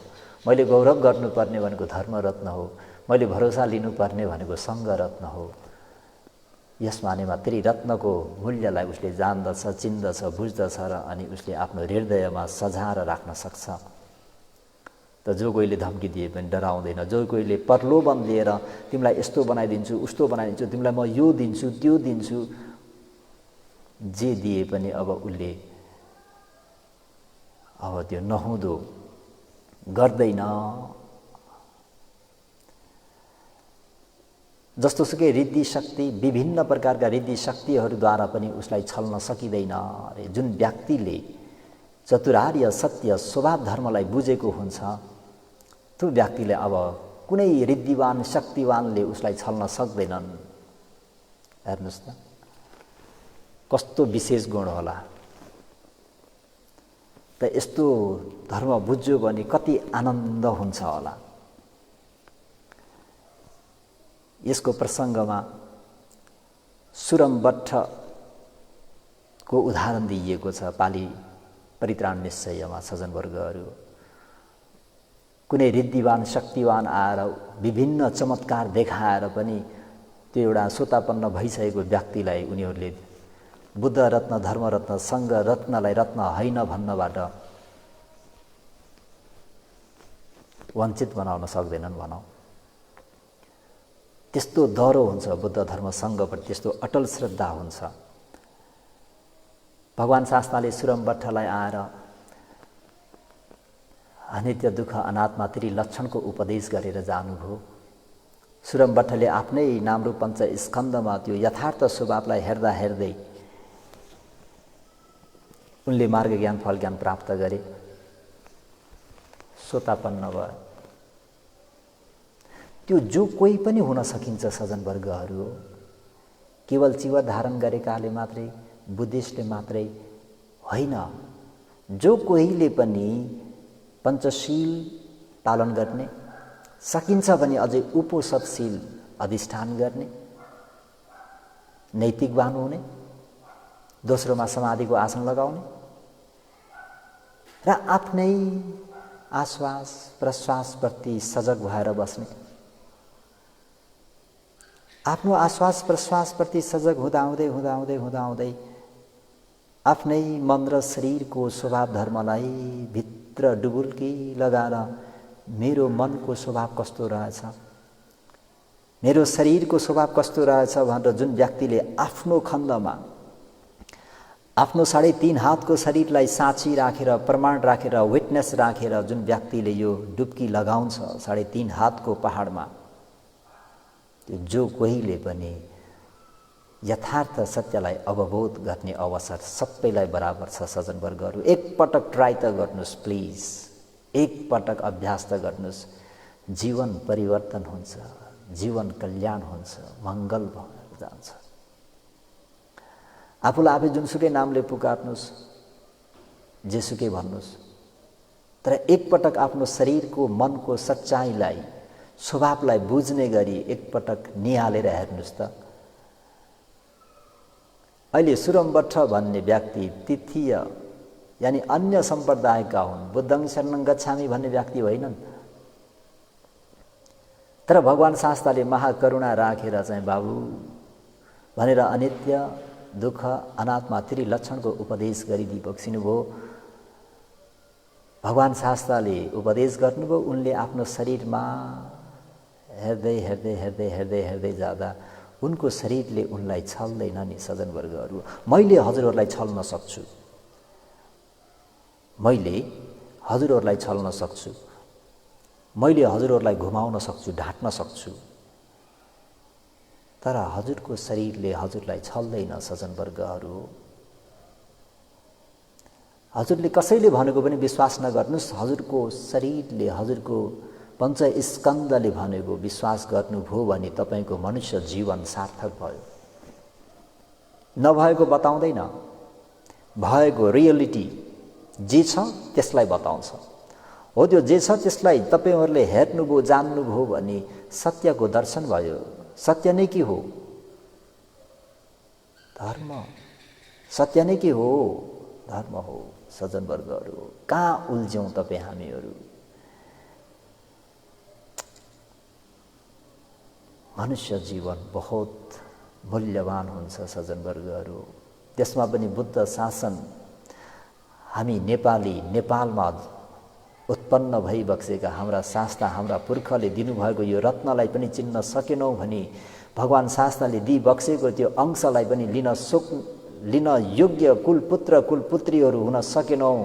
मैले गौरव गर्नुपर्ने भनेको धर्म रत्न हो। मैले भरोसा लिनुपर्ने भनेको सङ्घ रत्न हो। यस मानेमा त्री रत्नको मूल्यलाई उसले जान्दछ, चिन्दछ, बुझ्दछ र अनि उसले आफ्नो हृदयमा सजाएर राख्न सक्छ। त जो कोहीले धम्की दिए पनि डराउँदैन, जो कोहीले प्रलोभन दिएर तिमीलाई यस्तो बनाइदिन्छु उस्तो बनाइदिन्छु, तिमीलाई म यो दिन्छु त्यो दिन्छु, जे दिए पनि अब उसले अब त्यो नहुँदो गर्दैन। जस्तोसुकै रिद्धि शक्ति, विभिन्न प्रकारका रिद्धि शक्तिहरूद्वारा पनि उसलाई छल्न सकिँदैन अरे। जुन व्यक्तिले चतुरार्य सत्य स्वभाव धर्मलाई बुझेको हुन्छ त्यो व्यक्तिले अब कुनै रिद्धिवान शक्तिवानले उसलाई छल्न सक्दैनन्। हेर्नुहोस् त कस्तो विशेष गुण होला त। यस्तो धर्म बुझ्यो भने कति आनन्द हुन्छ होला। यसको प्रसङ्गमा सुरमबट्ठको उदाहरण दिइएको छ पाली परित्राण निश्चयमा। सज्जनवर्गहरू, कुनै रिद्धिवान शक्तिवान आएर विभिन्न चमत्कार देखाएर पनि त्यो एउटा सोतापन्न भइसकेको व्यक्तिलाई उनीहरूले बुद्ध रत्न धर्म रत्न सङ्घ रत्नलाई रत्न होइन भन्नबाट वञ्चित बनाउन सक्दैनन् भनौँ। त्यस्तो डरो हुन्छ बुद्ध धर्म सङ्घप्रति, त्यस्तो अटल श्रद्धा हुन्छ। भगवान् शास्ताले सुरमबट्ठलाई आएर अनित्य दुःख अनात्मा त्रिलक्षणको उपदेश गरेर जानुभयो। सुरमबट्ठले आफ्नै नामरूप पञ्च स्कन्धमा त्यो यथार्थ स्वभावलाई हेर्दा हेर्दै उनले मार्ग ज्ञान फल ज्ञान प्राप्त गरे, सोतापन्न भयो। त्यो जो कोही पनि हुन सकिन्छ सज्जनवर्गहरू। केवल चिवर धारण गरेकाले मात्रै, बुद्धिस्टले मात्रै होइन, जो कोहीले पनि पञ्चशील पालन गर्ने सकिन्छ भने अझै उपोषदशील अधिष्ठान गर्ने, नैतिकवान हुने, दोस्रोमा समाधिको आसन लगाउने र आफ्नै आश्वास प्रश्वासप्रति सजग भएर बस्ने। आफ्नो आश्वास प्रश्वासप्रति सजग हुँदाहुँदै आफ्नै मन र शरीरको स्वभाव धर्मलाई भित्र डुबुल्की लगाएर मेरो मनको स्वभाव कस्तो रहेछ, मेरो शरीरको स्वभाव कस्तो रहेछ भनेर जुन व्यक्तिले आफ्नो खण्डमा आफ्नो 3.5 हातको शरीरलाई साक्षी राखेर प्रमाण राखेर विटनेस राखेर जुन व्यक्तिले यो डुब्की लगाउँछ 3.5 हातको पहाडमा, त्यो जो कोहीले पनि यथार्थ सत्यलाई अवबोध गर्ने अवसर सबैलाई बराबर छ। सज्जनवर्गहरू, एकपटक ट्राई त गर्नुहोस् प्लिज, एकपटक अभ्यास त गर्नुहोस्। जीवन परिवर्तन हुन्छ, जीवन कल्याण हुन्छ, मङ्गल भएर जान्छ। आफूलाई आफै जुनसुकै नामले पुकार्नुहोस्, जेसुकै भन्नुहोस्, तर एकपटक आफ्नो शरीरको मनको सच्चाइलाई स्वभावलाई बुझ्ने गरी एकपटक निहालेर हेर्नुहोस् त। अहिले सुरमबट्ठ भन्ने व्यक्ति तिथीय यानि अन्य सम्प्रदायका हुन्, बुद्धं शरणं गच्छामि भन्ने व्यक्ति होइनन्। तर भगवान् शास्ताले महाकरुणा राखेर चाहिँ बाबु भनेर अनित्य दुःख अनात्मा त्रिलक्षणको उपदेश गरिदिई बक्सिनुभयो। भगवान् शास्ताले उपदेश गर्नुभयो, उनले आफ्नो शरीरमा हेर्दै जाँदा उनको शरीरले उनलाई छल्दैन नि। सज्जनवर्गहरू, मैले हजुरहरूलाई छल्न सक्छु, मैले हजुरहरूलाई छल्न सक्छु, मैले हजुरहरूलाई घुमाउन सक्छु, ढाँट्न सक्छु, तर हजुरको शरीरले हजुरलाई छल्दैन। सज्जनवर्गहरू, हजुरले कसैले भनेको पनि विश्वास नगर्नुहोस्। हजुरको शरीरले, हजुरको पञ्चस्कन्धले भनेको विश्वास गर्नुभयो भने तपाईको मनुष्य जीवन सार्थक भयो। नभएको बताउँदैन, भएको रियलिटी जे छ त्यसलाई बताउँछ। हो त्यो जे छ त्यसलाई तपाईहरूले हेर्नुभयो, जान्नुभयो भने सत्यको दर्शन भयो। सत्य नै के हो? धर्म। सत्य नै के हो? धर्म हो। सज्जनवर्गहरू, कहाँ उल्झ्यौँ तपाईँ हामीहरू? मनुष्य जीवन बहुत मूल्यवान हुन्छ सज्जनवर्गहरू। त्यसमा पनि बुद्ध शासन हामी नेपाली, नेपालमा उत्पन्न भई बक्सेका हाम्रा शास्ता, हाम्रा पुर्खाले दिनुभएको यो रत्नलाई पनि चिन्न सकेनौँ भने, भगवान शास्ताले दिइबक्सेको त्यो अंशलाई पनि लिन योग्य कुलपुत्र कुलपुत्रीहरू हुन सकेनौँ।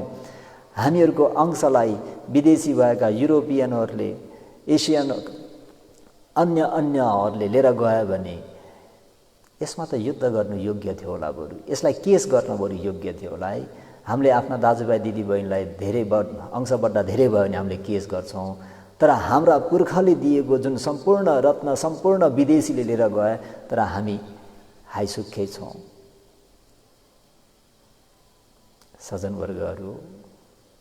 हामीहरूको अंशलाई विदेशी भएका युरोपियनहरूले, एसियन अन्यहरूले लिएर गयो भने यसमा त युद्ध गर्नु योग्य थियो होला, बरु यसलाई केस गर्न बरु योग्य थियो होला है। हामीले आफ्ना दाजुभाइ दिदीबहिनीलाई धेरै अंश बढ्दा धेरै भयो भने हामीले केस गर्छौँ, तर हाम्रा पुर्खाले दिएको जुन सम्पूर्ण रत्न सम्पूर्ण विदेशीले लिएर गए, तर हामी हाइसुक्खै छौँ। सज्जनवर्गहरू,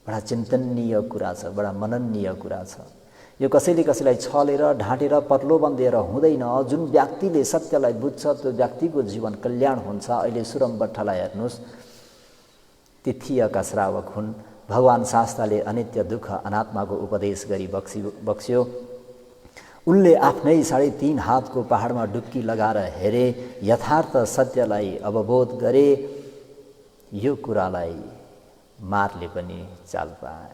बडा चिन्तनीय कुरा छ, बडा मननीय कुरा छ। यो कसैले कसैलाई छलेर ढाँटेर पत्लो बन्देर हुँदैन। जुन व्यक्तिले सत्यलाई बुझ्छ त्यो व्यक्तिको जीवन कल्याण हुन्छ। अहिले सुरमबट्ठालाई हेर्नुहोस्, तिथियका श्रावक हुन्। भगवान शास्ताले अनित्य दुःख अनात्माको उपदेश गरी बक्स्यो। उनले आफ्नै 3.5 हातको पहाडमा डुब्की लगाएर हेरे, यथार्थ सत्यलाई अवबोध गरे। यो कुरालाई मारले पनि चाल पाए,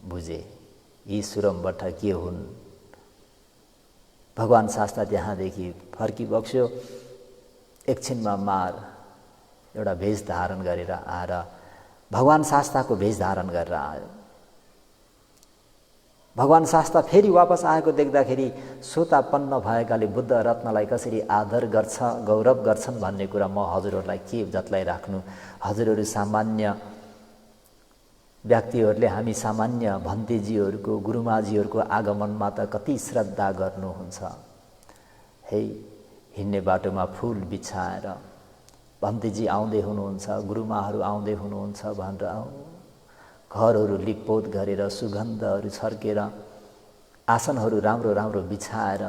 बुझे यी सुरमबट्ठा के हुन्। भगवान शास्ता त्यहाँदेखि फर्किबक्स्यो। एकछिनमा मार एउटा भेष धारण गरेर आएर भगवान शास्ताको भेष धारण गरेर आयो। भगवान शास्ता फेरि वापस आएको देख्दाखेरि श्रोतापन्न भएकाले बुद्ध रत्नलाई कसरी आदर गर्छ, गौरव गर्छन् भन्ने कुरा म हजुरहरूलाई के जतलाई राख्नु। हजुरहरू सामान्य व्यक्तिहरूले, हामी सामान्य भन्तेजीहरूको, गुरुमाजीहरूको आगमनमा त कति श्रद्धा गर्नुहुन्छ है। हिँड्ने बाटोमा फुल बिछाएर भन्तेजी आउँदै हुनुहुन्छ, गुरुमाहरू आउँदै हुनुहुन्छ भनेर घरहरू लिपपोत गरेर सुगन्धहरू छर्केर आसनहरू राम्रो राम्रो बिछाएर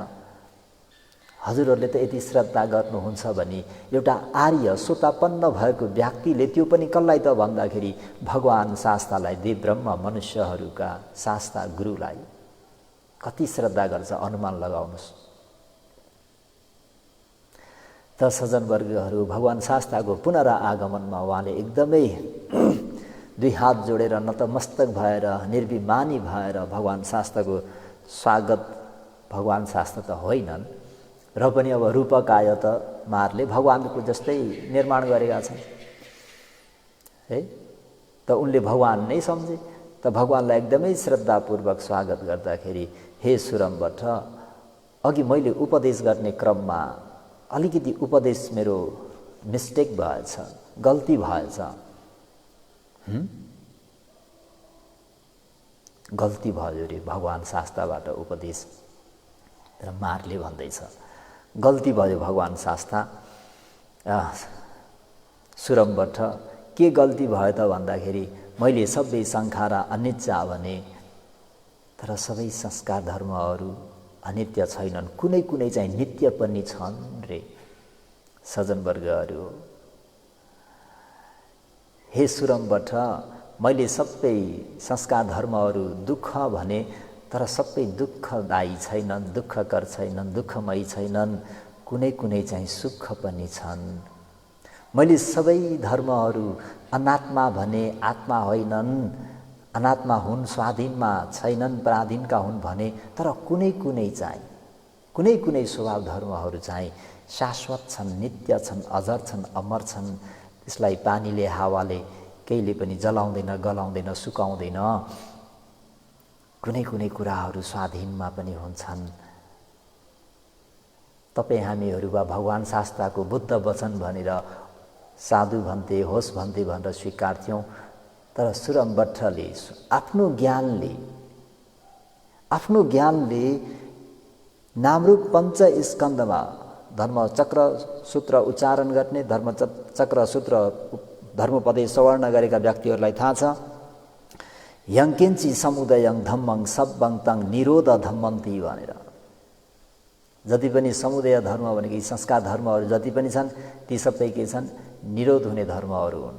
हजुरहरूले त यति श्रद्धा गर्नुहुन्छ भने एउटा आर्य श्रोतापन्न भएको व्यक्तिले त्यो पनि कसलाई त भन्दाखेरि भगवान शास्तालाई, देवब्रह्म मनुष्यहरूका शास्ता गुरुलाई कति श्रद्धा गर्छ अनुमान लगाउनुहोस्। त सज्जनवर्गहरू, भगवान शास्ताको पुनरागमनमा उहाँले एकदमै 2 हात जोडेर नतमस्तक भएर निर्भिमानी भएर भगवान शास्ताको स्वागत। भगवान शास्ता त होइनन् र पनि अब रूपकाय त मारले भगवानको जस्तै निर्माण गरेका छन् है। त उनले भगवान नै सम्झे। त भगवानलाई एकदमै श्रद्धापूर्वक स्वागत गर्दाखेरि, हे सुरमबट्ठ, अघि मैले उपदेश गर्ने क्रममा अलिकति उपदेश मेरो मिस्टेक भएछ, गल्ती भएछ। गल्ती भयो रे भगवान शास्ताबाट उपदेश। र मारले भन्दैछ गल्ती भयो भगवान शास्ता। सुरमबट्ठ, के गल्ती भयो त भन्दाखेरि मैले सबै संखारा अनित्य भने, तर सबै संस्कार धर्महरू अनित्य छैनन्, कुनै कुनै चाहिँ नित्य पनि छन् रे। सज्जनवर्गहरू, हे सुरमबट्ठ, मैले सबै संस्कार धर्महरू दुःख भने, तर सबै दुःखदायी छैनन्, दुःखकर छैनन्, दुःखमयी छैनन्, कुनै कुनै चाहिँ सुख पनि छन्। मैले सबै धर्महरू अनात्मा भने आत्मा होइनन्, अनात्मा हुन्, स्वाधीनमा छैनन्, पराधीनका हुन् भने, तर कुनै कुनै चाहिँ कुनै कुनै स्वभाव धर्महरू चाहिँ शाश्वत छन्, नित्य छन्, अजर छन्, अमर छन्। त्यसलाई पानीले, हावाले केहीले पनि जलाउँदैन, गलाउँदैन, सुकाउँदैन। कुनै कुनै कुराहरू स्वाधीनमा पनि हुन्छन्। तपाईँ हामीहरू वा भगवान शास्ताको बुद्ध वचन भनेर साधु भन्थे, होस भन्थे भनेर स्वीकार्थ्यौँ। तर सुरमबट्ठले आफ्नो ज्ञानले नामरूप पञ्च स्कन्धमा धर्मचक्र सूत्र उच्चारण गर्ने, धर्मचक्र सूत्र धर्मपदे सवर्ण गरेका व्यक्तिहरूलाई थाहा छ। यङ्किन्ची समुदयं धम्मं सब्बं तं निरोध धम्मन्ति भनेर जति पनि समुदय धर्म भनेको यी संस्कार धर्महरू जति पनि छन् ती सबै के छन् निरोध हुने धर्महरू हुन्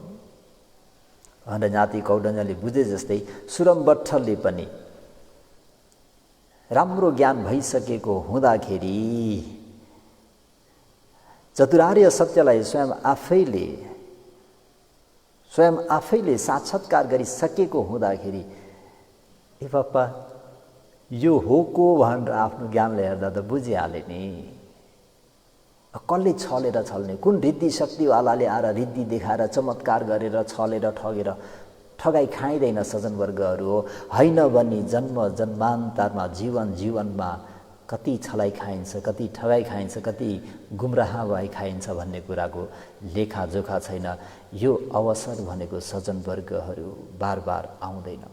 भनेर जाति कौडण्यले बुझे जस्तै सुरमबट्ठलले पनि राम्रो ज्ञान भइसकेको हुँदाखेरि चतुरार्य सत्यलाई स्वयं आफैले साक्षात्कार गरिसकेको हुँदाखेरि ए बाप्पा यो हो को भनेर आफ्नो ज्ञानले हेर्दा त बुझिहाले नि कसले छलेर छल्ने कुन रिद्धि शक्तिवालाले आएर रिद्धि देखाएर चमत्कार गरेर छलेर ठगेर ठगाई खाइँदैन सज्जनवर्गहरू हो होइन भने जन्म जन्मान्तरमा जीवनमा कति छलाइ खाइन्छ कति ठगाई खाइन्छ कति गुमराह भई खाइन्छ भन्ने कुराको लेखाजोखा छैन यो अवसर भनेको सज्जनवर्गहरू बार बार आउँदैन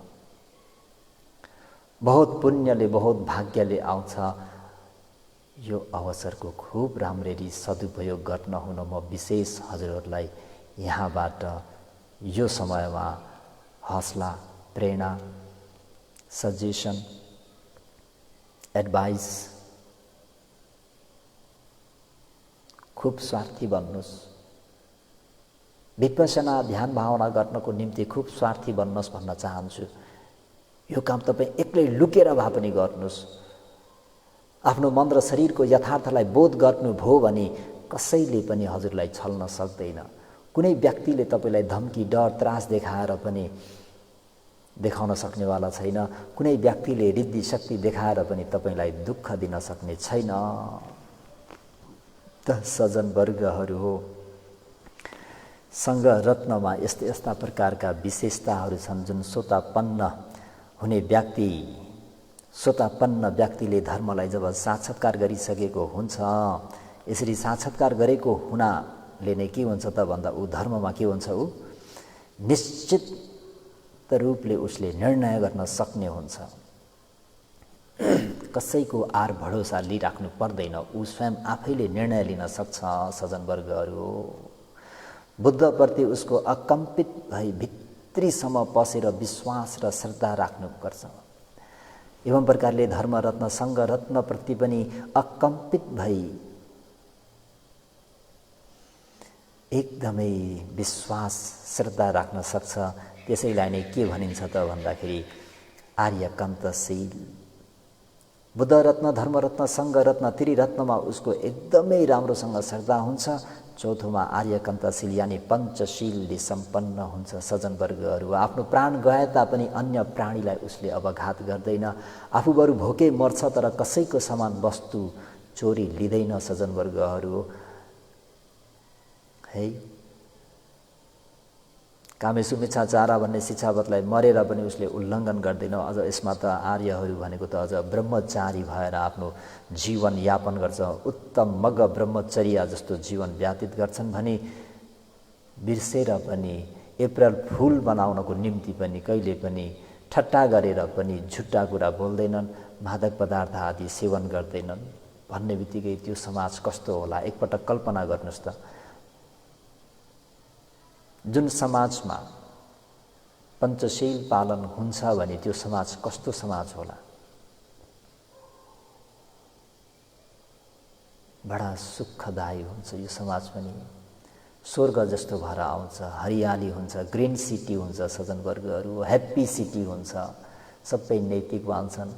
बहुत पुण्यले बहुत भाग्यले आउँछ यो अवसरको खूब राम्ररी सदुपयोग गर्न हुन म विशेष हजुरहरूलाई यहाँबाट यो समयमा हौसला प्रेरणा सजेसन एडभाइस खूब स्वार्थी बन्नुस् विपश्यना ध्यान भावना गर्नको निम्ति खूब स्वार्थी बन्नुस् भन्न चाहन्छु यो काम तपाईँ एक्लै लुकेर भए पनि गर्नुस् आफ्नो मन र शरीरको यथार्थलाई बोध गर्नुभयो भने कसैले पनि हजुरलाई छल्न सक्दैन कुनै व्यक्तिले तपाईलाई धम्की डर त्रास देखाएर पनि देखाउन सक्नेवाला छैन कुनै व्यक्तिले रिद्धि शक्ति देखाएर पनि तपाईलाई दुःख दिन सक्ने छैन त सज्जन वर्गहरू हो संघ रत्नमा यस्ता प्रकारका विशेषताहरू छन् जुन स्वतःपन्न हुने व्यक्ति स्वतःपन्न व्यक्तिले धर्मलाई जब साक्षात्कार गरिसकेको हुन्छ यसरी साक्षात्कार गरेको हुनाले नै के हुन्छ त भन्दा ऊ धर्ममा के हुन्छ ऊ निश्चित रूपले उसले निर्णय गर्न सक्ने हुन्छ कसैको आर भरोसा लिइराख्नु पर्दैन ऊ स्वयं आफैले निर्णय लिन सक्छ सज्जनवर्गहरू बुद्धप्रति उसको अकम्पित भई भित्रीसम्म पसेर विश्वास र श्रद्धा राख्नुपर्छ एवं प्रकारले धर्मरत्न संघरत्न प्रति पनि अकम्पित भई एकदमै विश्वास श्रद्धा राख्न सक्छ त्यसैलाई नै के भनिन्छ त भन्दाखेरि आर्यकान्तशील बुद्धरत्न धर्मरत्न संघरत्न त्रिरत्नमा उसको एकदमै राम्रोसँग श्रद्धा हुन्छ चौथोमा आर्यकान्तशील यानी पञ्चशीलले सम्पन्न हुन्छ सज्जनवर्गहरू आफ्नो प्राण गए तापनि अन्य प्राणीलाई उसले अवघात गर्दैन आफू बरु भोकै मर्छ तर कसैको समान वस्तु चोरी लिँदैन सज्जनवर्गहरू है कामेषु मिच्छाचार भन्ने शिक्षावतलाई मरेर पनि उसले उल्लङ्घन गर्दैन अझ यसमा त आर्यहरू भनेको त अझ ब्रह्मचारी भएर आफ्नो जीवन यापन गर्छ उत्तम मग ब्रह्मचर्या जस्तो जीवन व्यतीत गर्छन् भने बिर्सेर पनि अप्रैल फुल बनाउनको निम्ति पनि कहिले पनि ठट्टा गरेर पनि झुट्टा कुरा बोल्दैनन् मादक पदार्थ आदि सेवन गर्दैनन् भन्ने बित्तिकै त्यो समाज कस्तो होला एकपटक कल्पना गर्नुस् त जुन समाजमा पञ्चशील पालन हुन्छ भने त्यो समाज कस्तो समाज होला बडा सुखदायी हुन्छ यो समाज पनि स्वर्ग जस्तो भएर आउँछ हरियाली हुन्छ ग्रीन सिटी हुन्छ सज्जनवर्गहरू ह्याप्पी सिटी हुन्छ सबै नैतिकवान छन्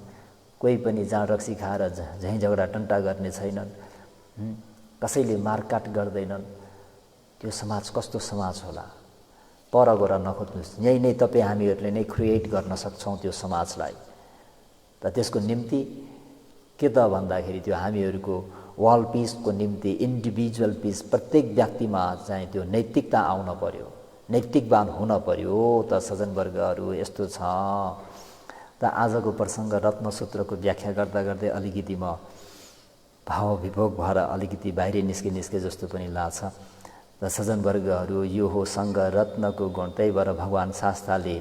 कोही पनि जाँड रक्सी खाएर झैँ झगडा टन्टा गर्ने छैनन् कसैले मारकाट गर्दैनन् त्यो समाज कस्तो समाज होला पर गएर नखोज्नुस् यही नै तपाईँ हामीहरूले नै क्रिएट गर्न सक्छौँ त्यो समाजलाई त त्यसको निम्ति के त भन्दाखेरि त्यो हामीहरूको वर्ल्ड पिसको निम्ति इन्डिभिजुअल पिस प्रत्येक व्यक्तिमा चाहिँ त्यो नैतिकता आउन पर्यो नैतिकवान हुन पर्यो त सज्जनवर्गहरू यस्तो छ त आजको प्रसङ्ग रत्नसूत्रको व्याख्या गर्दा गर्दै अलिकति म भावविभोग भएर अलिकति बाहिर निस्के जस्तो पनि लाग्छ र सज्जनवर्गहरू यो हो संघ रत्नको गुण त्यही भएर भगवान् शास्त्रले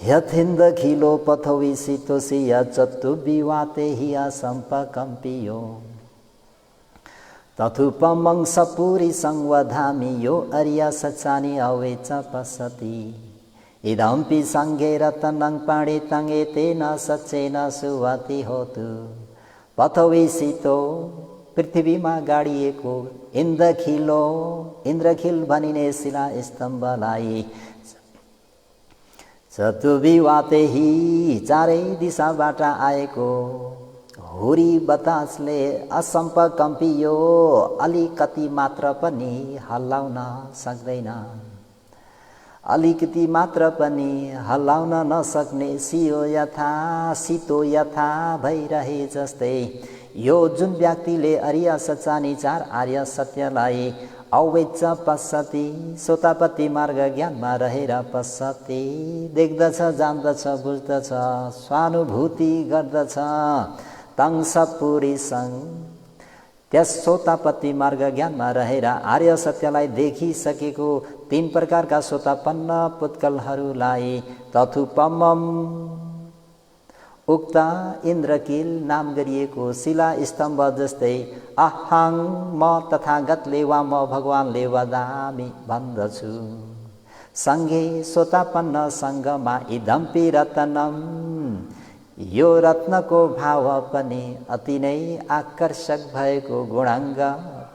यथिन्द खिलो पथवी सितोसिया चत्तु विवाते हिया सम्पकम्पियो तथुपमं सपुरी संवधामी यो अर्या सचानी अवेच पसति इदम्पि सङ्गे रत्नं पणितं एतेन सच्चेन सुवाति होतु पथविसितो पृथ्वीमा गाडिएको इन्द्रखिल भनिने शिला स्तम्भलाई चतुर्विवातेही चारै दिशाबाट आएको हुरी बतासले असम्प कम्पियो अलिकति मात्र पनि हल्लाउन सक्दैन अलिकति मात्र पनि हल्लाउन नसक्ने सितो यथा भइरहे जस्तै यो जुन व्यक्तिले आर्य सचानी चार आर्य सत्यलाई अवेच्च पश्यति सोतापति मार्ग ज्ञानमा रहेर पश्यति देख्दछ जान्दछ बुझ्दछ स्वानुभूति गर्दछ तं सपुरीसं त्यस सोतापति मार्ग ज्ञानमा रहेर आर्य सत्यलाई देखिसकेको तीन प्रकारका सोतापन्न पुत्कलहरूलाई तथुपमम उक्त इन्द्रकिल नाम गरिएको शिला स्तम्भ जस्तै अहं म तथागतले वा म भगवानले वदामि भन्दछु सङ्गे सोतापन्न सङ्गमा इदम्पि रत्नम यो रत्नको भाव पनि अति नै आकर्षक भएको गुणाङ्ग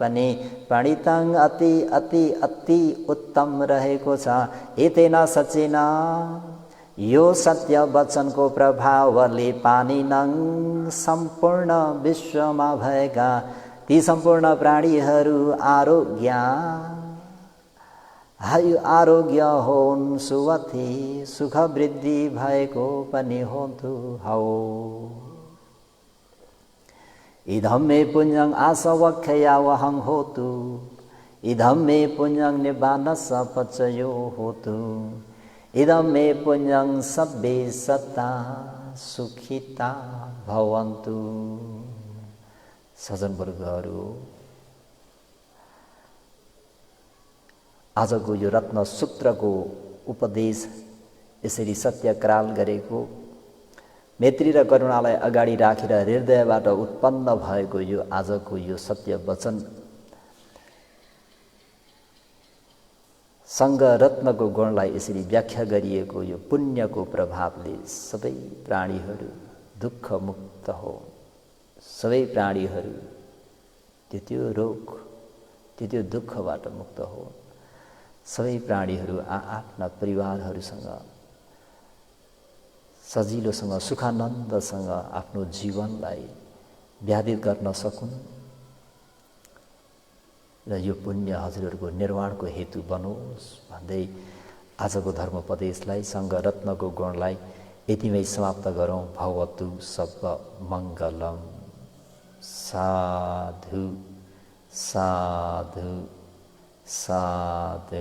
पनि पणितं अति अति अति उत्तम रहेको छ एतेन सचेन यो सत्य वचनको प्रभावले पानिनं सम्पूर्ण विश्वमा भएका ती सम्पूर्ण प्राणीहरू आरोग्य होन् सुवथि सुख वृद्धि भएको पनि होन्तु हौ इदं मे पुण्यं आसवक्षया वहं होतु इदं मे पुण्यं निब्बानस पचयो होतु इदं मे पुण्यं सब्बे सत्ता सुखिता भवन्तु। सज्जनवर्गहरू, आजको यो रत्न सूत्रको उपदेश यसरी सत्यक्राल गरेको मैत्री र करुणालाई अगाडि राखेर हृदयबाट उत्पन्न भएको यो आजको यो सत्य वचन सङ्ग रत्नको गुणलाई यसरी व्याख्या गरिएको यो पुण्यको प्रभावले सबै प्राणीहरू दुःख मुक्त हो, सबै प्राणीहरू त्यो रोग त्यो दुःखबाट मुक्त हो, सबै प्राणीहरू आफ्ना परिवारहरूसँग सजिलोसँग सुखानन्दसँग आफ्नो जीवनलाई व्यतीत गर्न सकुन् र यो पुण्य हजुरहरूको निर्माणको हेतु बनोस् भन्दै आजको धर्मोपदेशलाई सङ्ग रत्नको गुणलाई यतिमै समाप्त गरौँ। भवतु सब मङ्गलम। साधु साधु साधु।